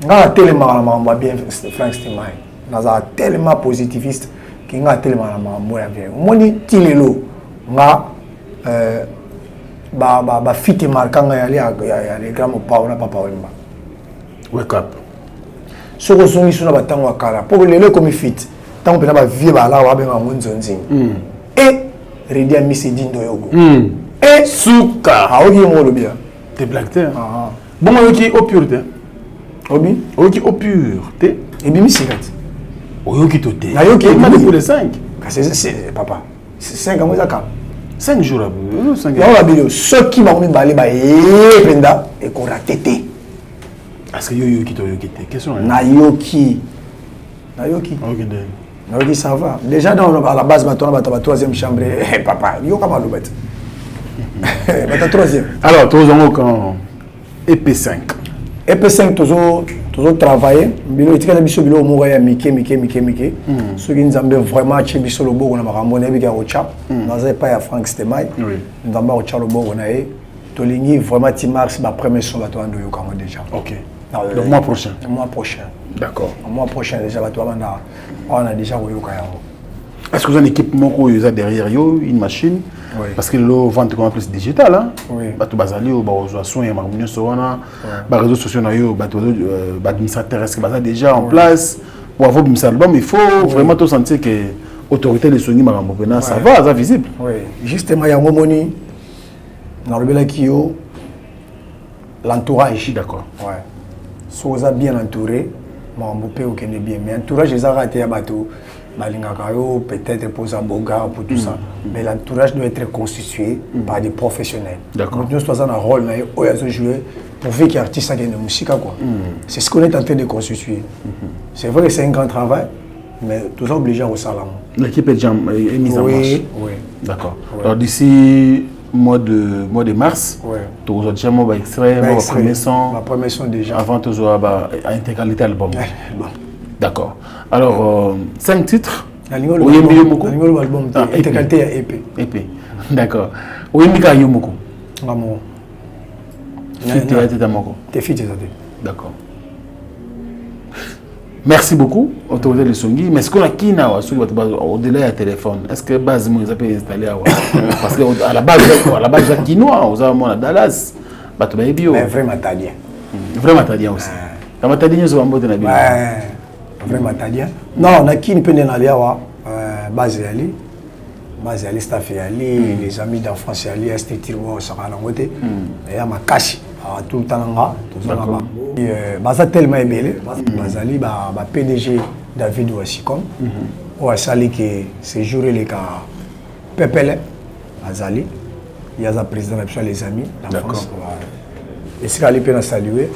nga tellement na makambo bien Frank Stemai naza tellement positiviste ki nga tellement na makambo ya bien omoni tilelo nga ba fite markanga ya les grands Paola Papa Wemba wake up soko zongi suna batango akala po lelo comme fit tango pena ba vie ba la wa benga ngonzonzi et Redia Misedindo yogo et Souka aoki ngolo bien t'es blagueur bon oyoki au pureté obi oyoki au pureté et bimi sikati oyoki toté na yoki pas pour les 5 c'est papa c'est 5 ans ça 5 jours à 5 jours la vidéo ceux qui vont me ba penda et qu'on a tété est-ce que yoki to yoki té question na yoki ok ça va déjà dans à la base maintenant ba troisième chambre papa yoka malobet ba troisième alors tous on quand EP5 toujours travailler bilo etikala biso bilo mo ya mike ce qui nous ambe vraiment chez biso le bogo na makambo na bika ocha dans pas ya Frank Stemai nous ambe ocha le bogo na e tolingi vraiment ti mars ba premier son ba to ando yoka mo déjà OK le mois prochain d'accord le mois prochain déjà ba to banda on a déjà yoka yango. Est-ce que vous avez un équipement qui est derrière yo, une machine? Oui. Parce que le vente est plus digital, hein? Oui. Bah tu bazali ou bah aux soins et marmounieux soana, bah réseaux sociaux na yo, bah administrateur est-ce que bah ça déjà en place pour avoir un album il faut vraiment tout sentir que autorité les soigner marmounieux ça va, ça visible. Oui. Justement il y a un moment dans le belakio l'entourage. D'accord. Ouais. Si vous êtes bien entouré, marmounieux ou qu'elle est bien, mais entourage les a raté à bateau. Peut-être pour Zamboga, pour tout ça. Mais l'entourage doit être constitué par des professionnels. D'accord. Nous sommes un rôle, mais on a joué pour faire qu'il y ait artiste qui de musique. C'est ce qu'on est en train de constituer. C'est vrai que c'est un grand travail, mais tout ça obligé au salon. L'équipe est déjà mise en marche. Oui. D'accord. Oui. Alors d'ici mois de mars, tu as déjà mon extrait, mon premier son. Ma première son déjà. Avant tu as intégralité album. D'accord. Alors, 5 titres. L'album, intégralité à EP. D'accord. Où est Mika Yomoko? Maman. T'es fit, d'accord. Merci beaucoup, autorité de Songi. Mais est-ce qu'on a qui n'a au-delà du téléphone? Est-ce que base moi peut installer parce qu'à la base, il y a Kinois, aux Allemands à Dallas. Mais vraiment Tadien. Vraiment Tadien aussi. Comment Tadien sont en mode de la vraiment Tadien. Non, on a qui ne peut pas base Ali, staff Ali, les amis d'enfance Ali, instinctivement on sera à l'angoté. Il y a ma cache tout le temps là. Baza tellement aimé, Bazali, PDG David Ouassikom, ou à Sali qui c'est juré les cas Pepele, Bazali, il y a le président les amis d'enfance. Et c'est Ali peut saluer,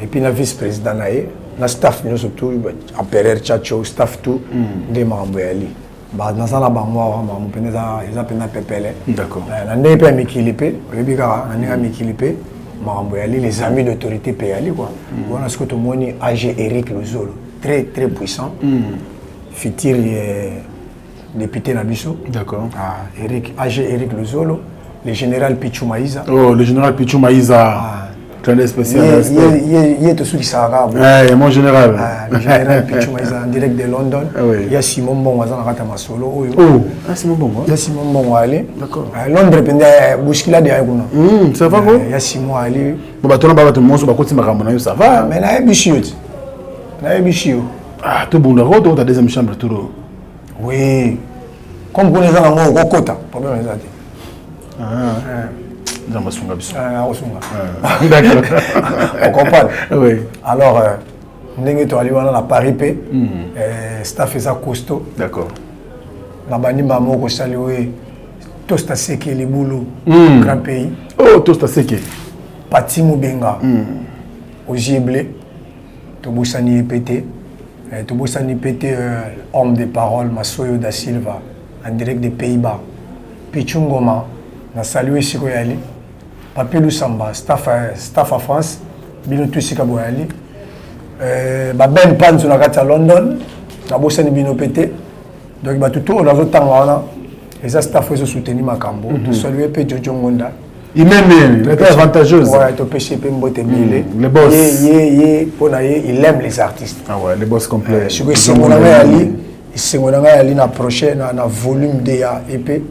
et puis le vice-président Naé. Le staff, nous surtout, à Pereire, Tchatcho, staff tout, des membres Ali. Bah, dans ça, là, moi, ils appellent Pepele. D'accord. On a pas Mikilipe, les amis d'autorité PALI, quoi. On a ce que tout le monde AG Eric Lozolo, très très puissant. Fitir député Nabiso. D'accord. AG Eric Lozolo, le général Pichou Maïza. Oh, le général Pichou Maïza. Spécial. Il y a tout ce qui s'arrabe. Mon général. Le général Pichou Maïza en direct de London. Il y a Simon Bon, Solo. Oh, Simon Bon. Il y a Simon Bon Ali. D'accord. Londres, Bouchkila de Agouna. Ça va, quoi? Il y a Simon Ali. Bon, bah, tu n'as pas tout le monde sur ma ça va. Mais il y a Bichio. Ah, tout le monde, tu as deuxième chambre, tout le monde. Oui. Comme vous les avez en Kokota. Problème, D'accord. On comprend. Oui. Alors, nous sommes à Paris P. Staff est costaud. D'accord. La banimba moko salué Tosta Seke les boulot grand pays. Oh, Tosta Seke. Pati Moubenga. Ojiblé. Tobusani pété. Tobusani pété homme de parole Masoyo da Silva en direct des Pays-Bas. Pichungoma. Na salué Sikoyali. Papilou Samba, staff à France, Bino Sika Boyali. Ben Pan sur la carte à London, la bosse de Bino Pété. Donc, tout on a autant là. Et ça, staff est soutenu Makambo. Saluer P. Jojo Ngonda. Il m'aime, il est avantageuse. Ouais, tu peux chez Pembote Mille. Le boss. Il aime les artistes. Ah ouais, le boss complet. Je suis Ali na prochaine na volume de ya EP.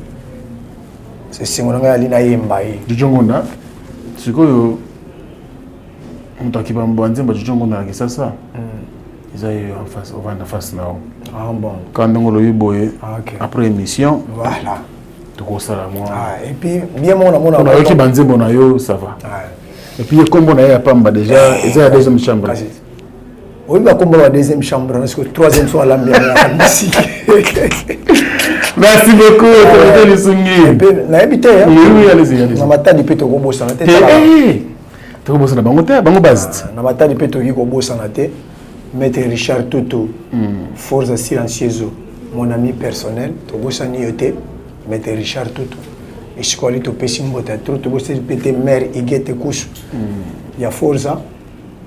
C'est Singona Ali na Yembaye. Jujongona. C'est quoi on t'a qui va m'bandir, mais Jujongona qui ça. Ils aillent en face, on va en face là. Ah bon. Quand on le boye après émission. Voilà. Tout ça là moi. Et puis bien mon qui bandir bonayo ça va. Et puis comme on a pas déjà, ils ont la deuxième chambre. Oui, bah comme la deuxième chambre, parce que troisième soit la mienne. Merci beaucoup, autorité de Sungi. Na habité hein. Oui, allez-y. Na matadi pe to kobosa na te. To kobosa na bango te, bango base. Na matadi pe to ki kobosa na te. Maître Richard Toto, Forza Silencieuse, mon ami personnel, to bosa ni yote, Maître Richard Toto. Et je crois que tu peux s'imboter trop, tu peux péter mère Igete Kouch. Il y a Forza,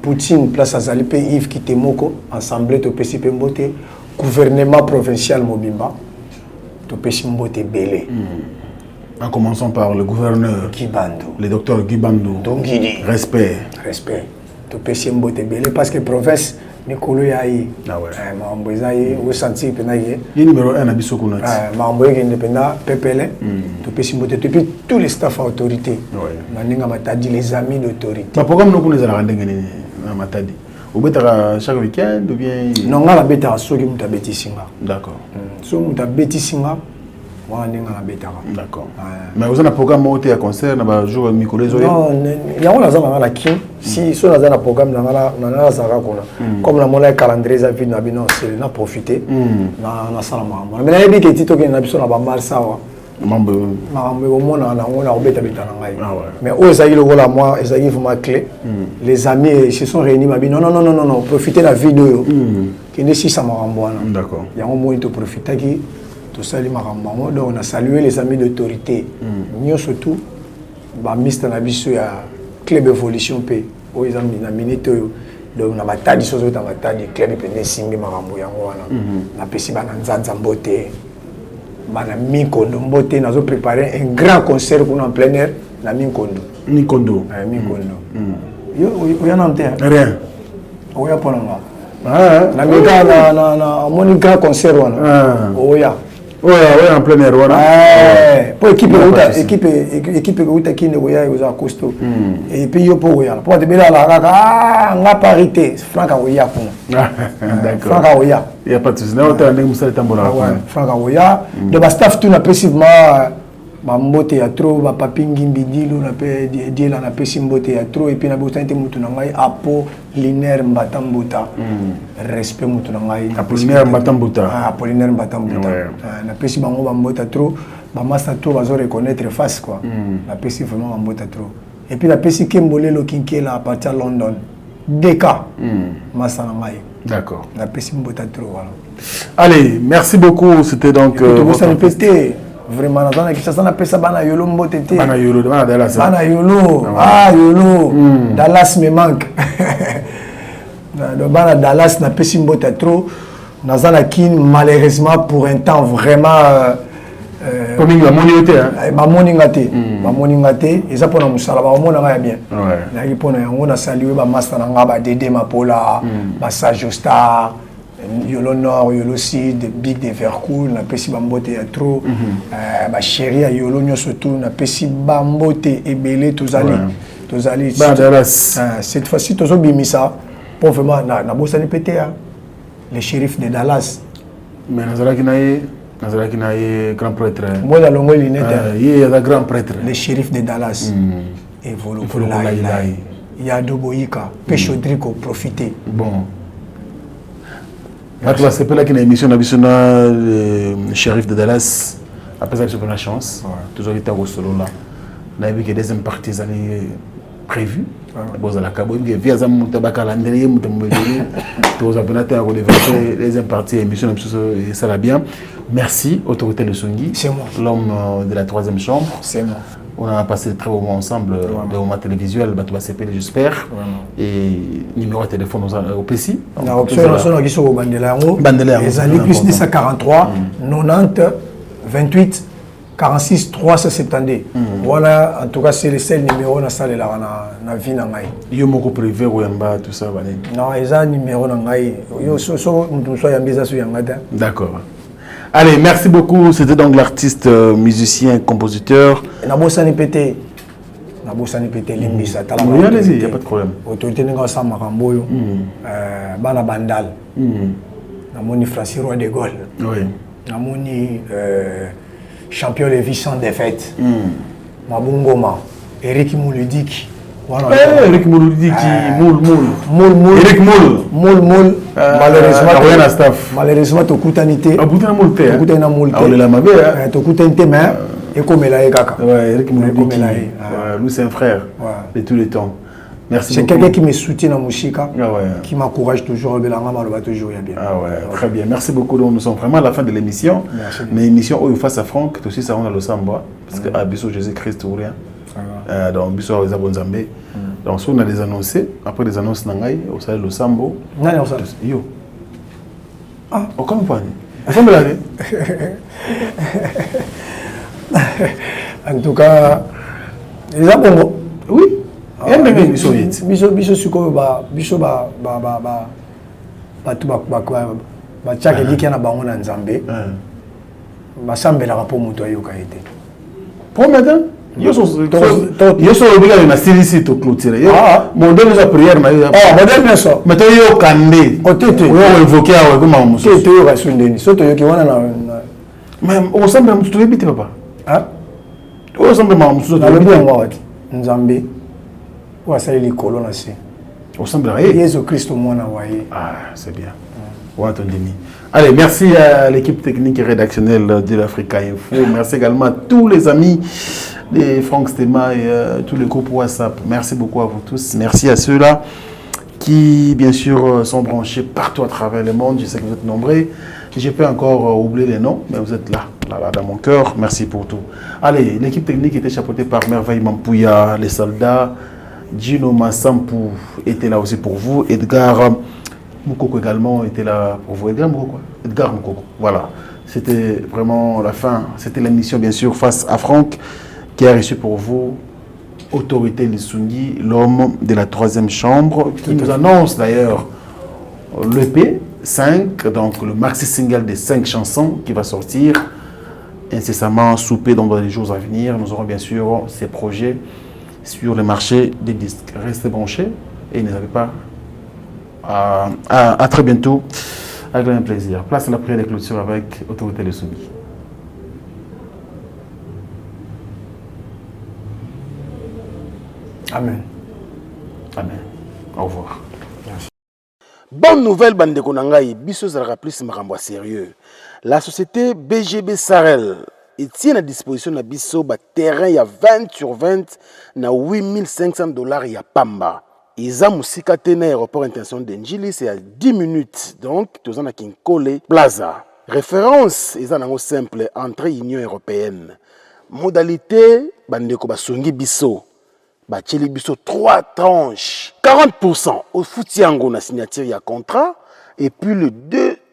Poutine, place à Zalipe, Yves Kitemoko, Assemblée, tu peux s'imboter, gouvernement provincial Mobimba, tu peux s'imboter Belé. En commençant par le gouverneur Guibandou, le docteur Guibandou. Dongidi. Respect. Respect. Tu peux s'imboter Belé parce que province, Nikolo Yahi. Ah ouais. Mambozaï, vous sentez que il numéro 1 à Bissokunat. Mamboy indépendant, Pepele, tu peux s'imboter depuis tous les staffs à autorité. Naninga Matadi, les amis d'autorité. Mais pourquoi nous connaissons la rendez Matadi? Ou bien chaque week-end ou bien. Non, on a la bête à ceux qui m'ont bêti singa. D'accord. Ceux qui m'ont bêti singa. D'accord. Mais vous avez un programme à concert, un jour Mikolo Zoé? Non, il y a un qui si on a un programme, comme la monnaie calendrier, ça fait on a profité. Na salama. Mais il y a des titres qui n'ont pas mal ça. Mais eux, ils ont moi, ils ont ma clé. Les amis se sont réunis, non, non, non, profitez de la vidéo. Qui n'est si ça m'a renvoyé. D'accord. Il y a un moment où ils profiter qui. Donc on a salué les amis d'autorité. Nous surtout, Mr. Nabiso a club évolution P. Où ils ont mis donc on a matadi chose on a matadi club pendant singi marambo yango wana. Na pesi bana nzanza mbote. Bana Minkondo mbote nazo préparer un grand concert pour en plein air na Minkondo. Minkondo. Minkondo. Yo y a non rien. Oya ponanga. Na mega na mon grand concert wana. Oya. Oui, en plein air. Pour équipe qui est costaud. Et puis, pour te dire la parité, Franck Aouya. D'accord. Franck Aouya. Il n'y a pas de souci. Franck Aouya. De ma staff, tout passivement. Mambo théâtre, ma papingi mbidilo, na pe diela na pe simbo théâtre, et puis na botante mutu na ngai Apollinaire Mbatambuta. Respect mutu na ngai. Apollinaire Mbatambuta. Apollinaire Mbatambuta. Na pe si bango bambo théâtre, ba master trop bazo reconnaître face quoi. Na pe si vraiment bambo théâtre. Et puis na pe si Kembolelo Kinkela à partir de London. DK. Master na ngai. D'accord. Na pe si mbo théâtre voilà. Allez, merci beaucoup, c'était donc vraiment ça n'a pas ça bana yolo mbotete bana yolo Dallas yolo Dallas me manque bana Dallas n'a pas si mbota trop nazana kin malheureusement pour un temps vraiment comme la monité ma moningate et ça pour na musala ba mona nga bien na ipona yango na saluer ba master na nga ba Dédé Mapola ba Sajo Star Yolo Nord, Yolo Sud, Big de Vercoul, na pesi bambote ya trop, ba chérie à Yolo nyo surtout, na pesi bambote ebele tozali. Cette fois-ci tozo bimisa, pour vraiment na bossa ni pété les shérifs de Dallas. Mais nazalaki na ye grand prêtre. Moi la longue lunette. Il y a grand prêtre. Les shérifs de Dallas. Et volo il y a Doboyika, Péchodrico profiter. Bon. C'est pas là qu'il y a une émission le shérif de Dallas. Après ça, j'ai eu la chance. Toujours été au solo là. On a vu que les deuxième partie prévues. Bon, la cabo, il y a un calendrier, les deuxième partie émission, ça va bien. Merci, autorité de Sungi. C'est moi. L'homme de la troisième chambre. C'est moi. On a passé de très beaux moments ensemble, de moments télévisuels, j'espère. Et numéro de téléphone au PC. On a option qui Bandela. Les années plus 10 à 43, 90, 28, 46 372. Voilà, en tout cas, c'est le seul numéro dans salle na vie na ngai. Yo moko privé ou yamba tout ça bane. Non, ils ont numéro na ngai. Yo so mutu so yambisa so yangata. D'accord. Allez, merci beaucoup. C'était donc l'artiste, musicien, compositeur. Nabosani pété. Nabosani pété limbisa tala. Oui, allez-y, il y a pas de problème. Autorité nga sa makambo yo. Bana bandal. Namoni Francis Roi de Gaulle. Oui. Namoni champion Lévis sans défaite. Mabungoma. Eric Moulidik. Eric Moulidik, Moul. Eric Moul. Malheureusement, tu coûtes un été. Tu coûtes un moul. Tu coûtes un thème. Et comme il a eu caca. Eric Moulidik. Lui, c'est un frère de tous les temps. Merci. C'est quelqu'un qui me soutient dans Mouchika, qui m'encourage toujours. Toujours bien. Ah ouais, très bien. Merci beaucoup. Donc, nous sommes vraiment à la fin de l'émission. Mais l'émission où face à Franck, aussi ça on a le samba parce que à Bissau Jésus-Christ ou rien. Donc Bissau les Abonzambé. Donc si on a des annoncés, après les annonces nangai, au salon le sambo. Non, ça. Yo. Ah, on comprend. On semble là. En tout cas, les Abongo. Oui. Biso suko chaka liki na bango na nzambe basambelaka mpo moto ayoka ete po maintenant yo so obiga na silisi to clôturer yo modèle de prière na yo modèle so mais to yo kande otete yo évoquer awa comme musu tete yo basundeni so to yo ki wana na mais on semble musu to ebite papa on semble musu na lobi yango wati nzambe wasali likolo na se on semble Jésus Christ mwana waye. Ah, c'est bien. Allez, merci à l'équipe technique et rédactionnelle de l'Africa Info. Merci également à tous les amis de Franck Stema et tous les groupes WhatsApp. Merci beaucoup à vous tous. Merci à ceux-là qui, bien sûr, sont branchés partout à travers le monde. Je sais que vous êtes nombreux. Je peux encore oublier les noms, mais vous êtes là, dans mon cœur. Merci pour tout. Allez, l'équipe technique était chapeautée par Merveille Mampouya, les soldats. Gino Massampou était là aussi pour vous. Edgar Moukoko également était là pour vous. Edgar Moukoko. Voilà. C'était vraiment la fin. C'était l'émission, bien sûr, face à Franck, qui a reçu pour vous Autorité Lissungi, l'homme de la 3e chambre, qui nous annonce d'ailleurs l'EP 5, donc le maxi single des 5 chansons qui va sortir incessamment sous peu dans les jours à venir. Nous aurons bien sûr ces projets sur le marché des disques. Restez branchés et n'hésitez pas à très bientôt avec un plaisir. Place à la prière de clôture avec Autorité Lissungi. Amen. Amen. Au revoir. Merci. Bonne nouvelle, bande konangai, biso zara plus makambo sérieux. La société BGB Sarel tient à disposition de biso ba terrain ya 20 sur 20 na $8,500 ya pamba. Iza musika tena aéroport international d'Enjili, c'est à 10 minutes. Donc, tous en a Kinkole Plaza. Référence, iza nango simple, entrée Union Européenne. Modalité, bandeko basongi biso. Bacheli biso 3 tranches. 40% au foutiango na signature ya contrat. Et puis le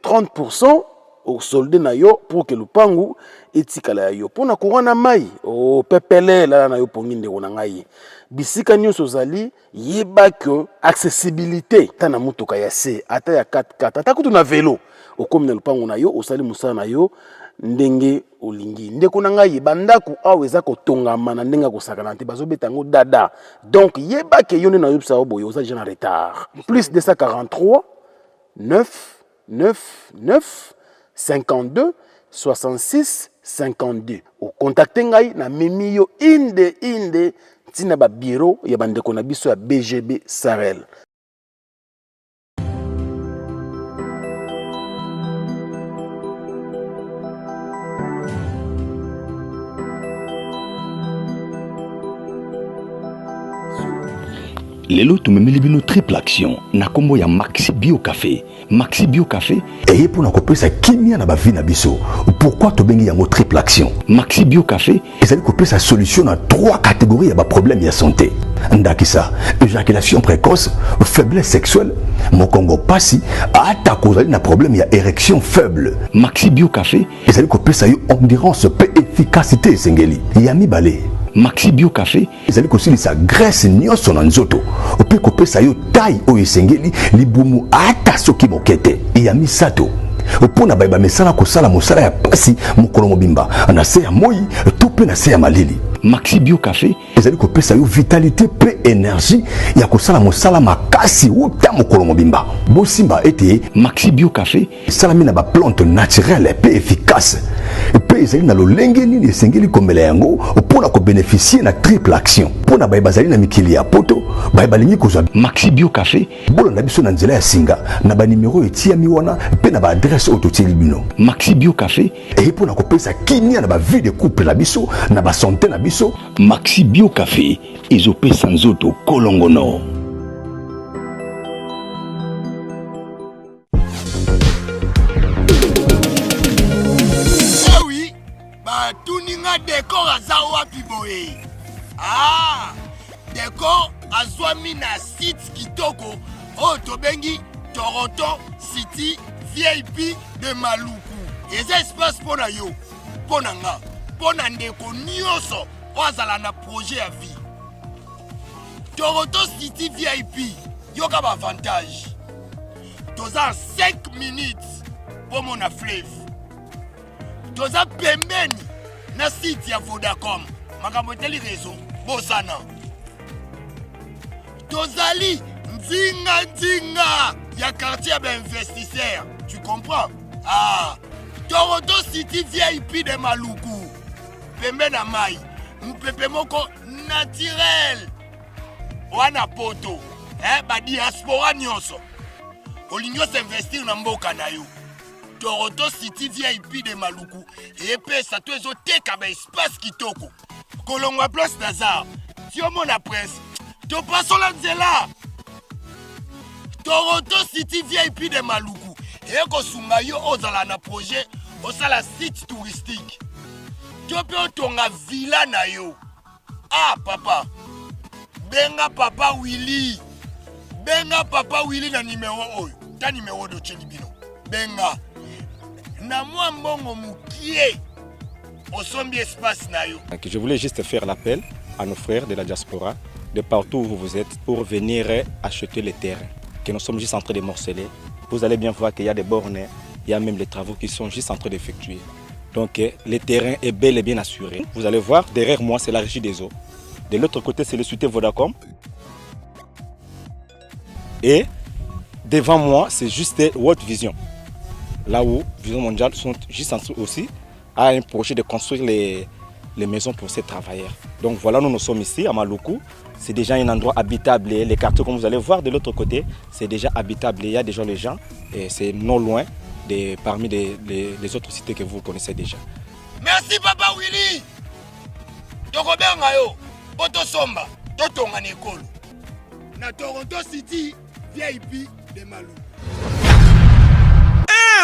30% au soldé na yo pour que le pangu etikala yo. Pour na courant na mai. O pepele la na yo pongi ndeko na ngai. Bisika nyonso zali yeba que accessibilité tana mutoka ya se ata ya 4x4 ata kutu na vélo okomi na lupango na yo osali musala na yo ndenge olingi ndeko na ngai bandaku awa eza kotongama na ndenge kosakana te bazobeta ngo dada donc yeba que yo na yobsa oboyo oza déjà en retard plus 243 9 9 9 52 66 52 o contacter ngai na memi yo inde tina ba bureau ya bandeko na biso ya BGB Sarel. lelo tumemeli bino triple action na kombo ya Maxi Bio Café. Maxi Bio Café eye pour na kopesa kimia na bavi na biso. Pourquoi tobengi yango triple action? Maxi Bio Café ezali kopesa solution na 3 catégories ya ba problème ya santé. Ndakisa, éjaculation précoce, faiblesse sexuelle, mokongo pasi, ata kozali na problème ya érection faible. Maxi Bio Café ezali kopesa yo endurance pe efficacité esengeli. Ya mibale. Maxi Bio Café ezali kosilisa graisse nyonso na nzoto ope kopesa yo taille oyo esengeli libumu ata soki mokete. Ya misato opona bayeba mesala kosala mosala ya pasi mokolo mobimba na se ya moi to pe na se ya malili. Maxi Bio Café ezali kopesa yo vitalité pe énergie ya kosala mosala makasi uta mokolo mobimba. Bosimba ete Maxi Bio Café esalami na ba plante naturelle pe efficace pe ezali na lolenge nini esengeli komela yango mpona kobénéficier na triple action mpona bayeba zali na mikili ya poto bayeba lingi kozwa Maxi Bio Café bolanda biso na nzela ya singa na banimero etiami wana pe na baadresse oyo totieli bino. Maxi Bio Café eye mpona kopesa kimia na bavie de couple na biso na basanté na biso. Maxi Bio Café ezopesa nzoto kolongono. Tuninga décor aza wapi boye. Ah, décor azwami na site kitoko oyo tobengi Toronto City VIP de Maluku. Eza espace mpona yo, mpona nga, mpona ndeko nyonso oyo azala na projet ya vie. Toronto City VIP yoka ba avantage. Toza 5 minutes pour mon fleuve. Toza pembeni na site ya Vodacom. Makambo eteli réseau bosana. Tozali nzinga ya quartier ya investisseur. Tu comprends? Ah, Toronto City VIP de Maluku. Pembe na mai. Mpepe moko naturel. Wana poto. Ba diaspora nyonso. Olingo s'investir na mboka na yo. Toronto City VIP de Maluku et pesa to ezo teka ba espace kitoko kolongwa place Nazar tiomo na presse to paso la nzela. Toronto City VIP de Maluku et ko sunga yo ozala na projet osala site touristique to pe otonga villa na yo. Ah papa benga papa Willy na numéro oyo ta numéro do chelibino benga na moi mbongo mukie osombi espace na yo. Je voulais juste faire l'appel à nos frères de la diaspora de partout où vous êtes pour venir acheter les terrains que nous sommes juste en train de morceler. Vous allez bien voir qu'il y a des bornes, il y a même les travaux qui sont juste en train d'effectuer. Donc le terrain est bel et bien assuré. Vous allez voir derrière moi c'est la régie des eaux. De l'autre côté c'est le société Vodacom. Et devant moi c'est juste World Vision. Là où Vision Mondiale sont juste en dessous aussi, a un projet de construire les maisons pour ces travailleurs. Donc voilà, nous sommes ici à Maluku. C'est déjà un endroit habitable. Les quartiers, comme vous allez voir de l'autre côté, c'est déjà habitable. Il y a déjà les gens et c'est non loin parmi les autres cités que vous connaissez déjà. Merci Papa Willy. Tokobenga yo, Poto Somba, Totonga Nekolo. Na Toronto City, VIP de Maluku.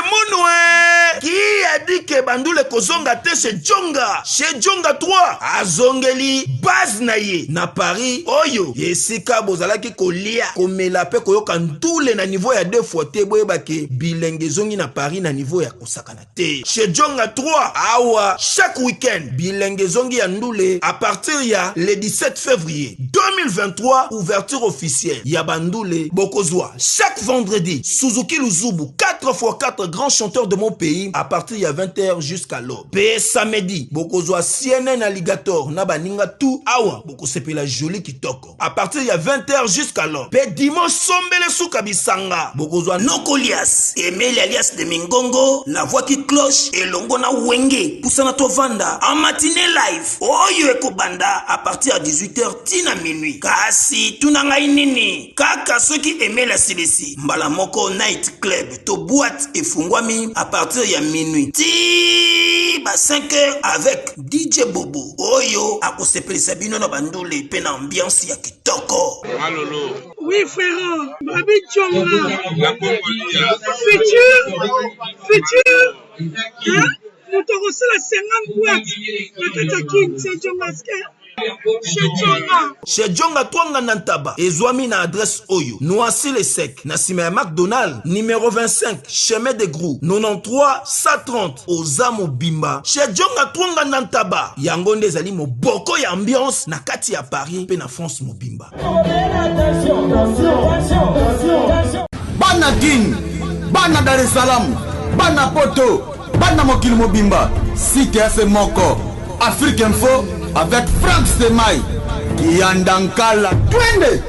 Mounoué, qui a dit que Bandoule kozonga te chez Djonga 3 azongeli base naye na Paris oyo yesika bozalaki kolia komela pe koyoka ndule na niveau ya 2 fois te boyeba ke bilenge zongi na Paris na niveau ya kosakana te chez Djonga 3 awa chaque week-end bilenge zongi ya ndule à partir ya le 17 février 2023 ouverture officielle ya Bandoule bokozwa chaque vendredi Suzuki Luzubu 4x4 grands chanteurs de mon pays à partir de 20h jusqu'à l'aube. Pe samedi, bokozwa CNN Alligator na baninga tout awa boko sepela joli kitoko. À partir de 20h jusqu'à l'aube. Pe dimanche sombele souka bisanga. Bokozwa Nokolias, Emile alias de Mingongo, la voix qui cloche et longo na wenge. Poussana tovanda en matinée live. Oyo eko banda à partir de 18h tina minuit. Kasi tunanga inini. Kaka soki Emile asilesi. Mbala moko night club to boîte et fungwami à partir ya minuit. Ti ba 5h avec DJ Bobo oyo akosepelisa bino na bandule pe na ambiance ya kitoko. Malolo. Oui frère, Babi Tchonga. Futur. Hein? Nous t'avons reçu la 50 boîtes. La Katakin, c'est John Masquer. Chez Djonga Twanga Nantaba, Ezwami na adresse Oyo, Noisy les Sec, Nassime McDonald, numéro 25, chemin de Grou, 93 130, Ozamo Bimba. Chez Djonga Twanga Nantaba, Yangonde Zali mo boko ya ambiance na kati ya Paris, pe na France Mobimba. Bana King, Bana Dar es Salaam, Bana Poto, Bana Mokil Mobimba, CTF Moko, Afrique Info, avec Frank Stemai, Yandankala, Twende!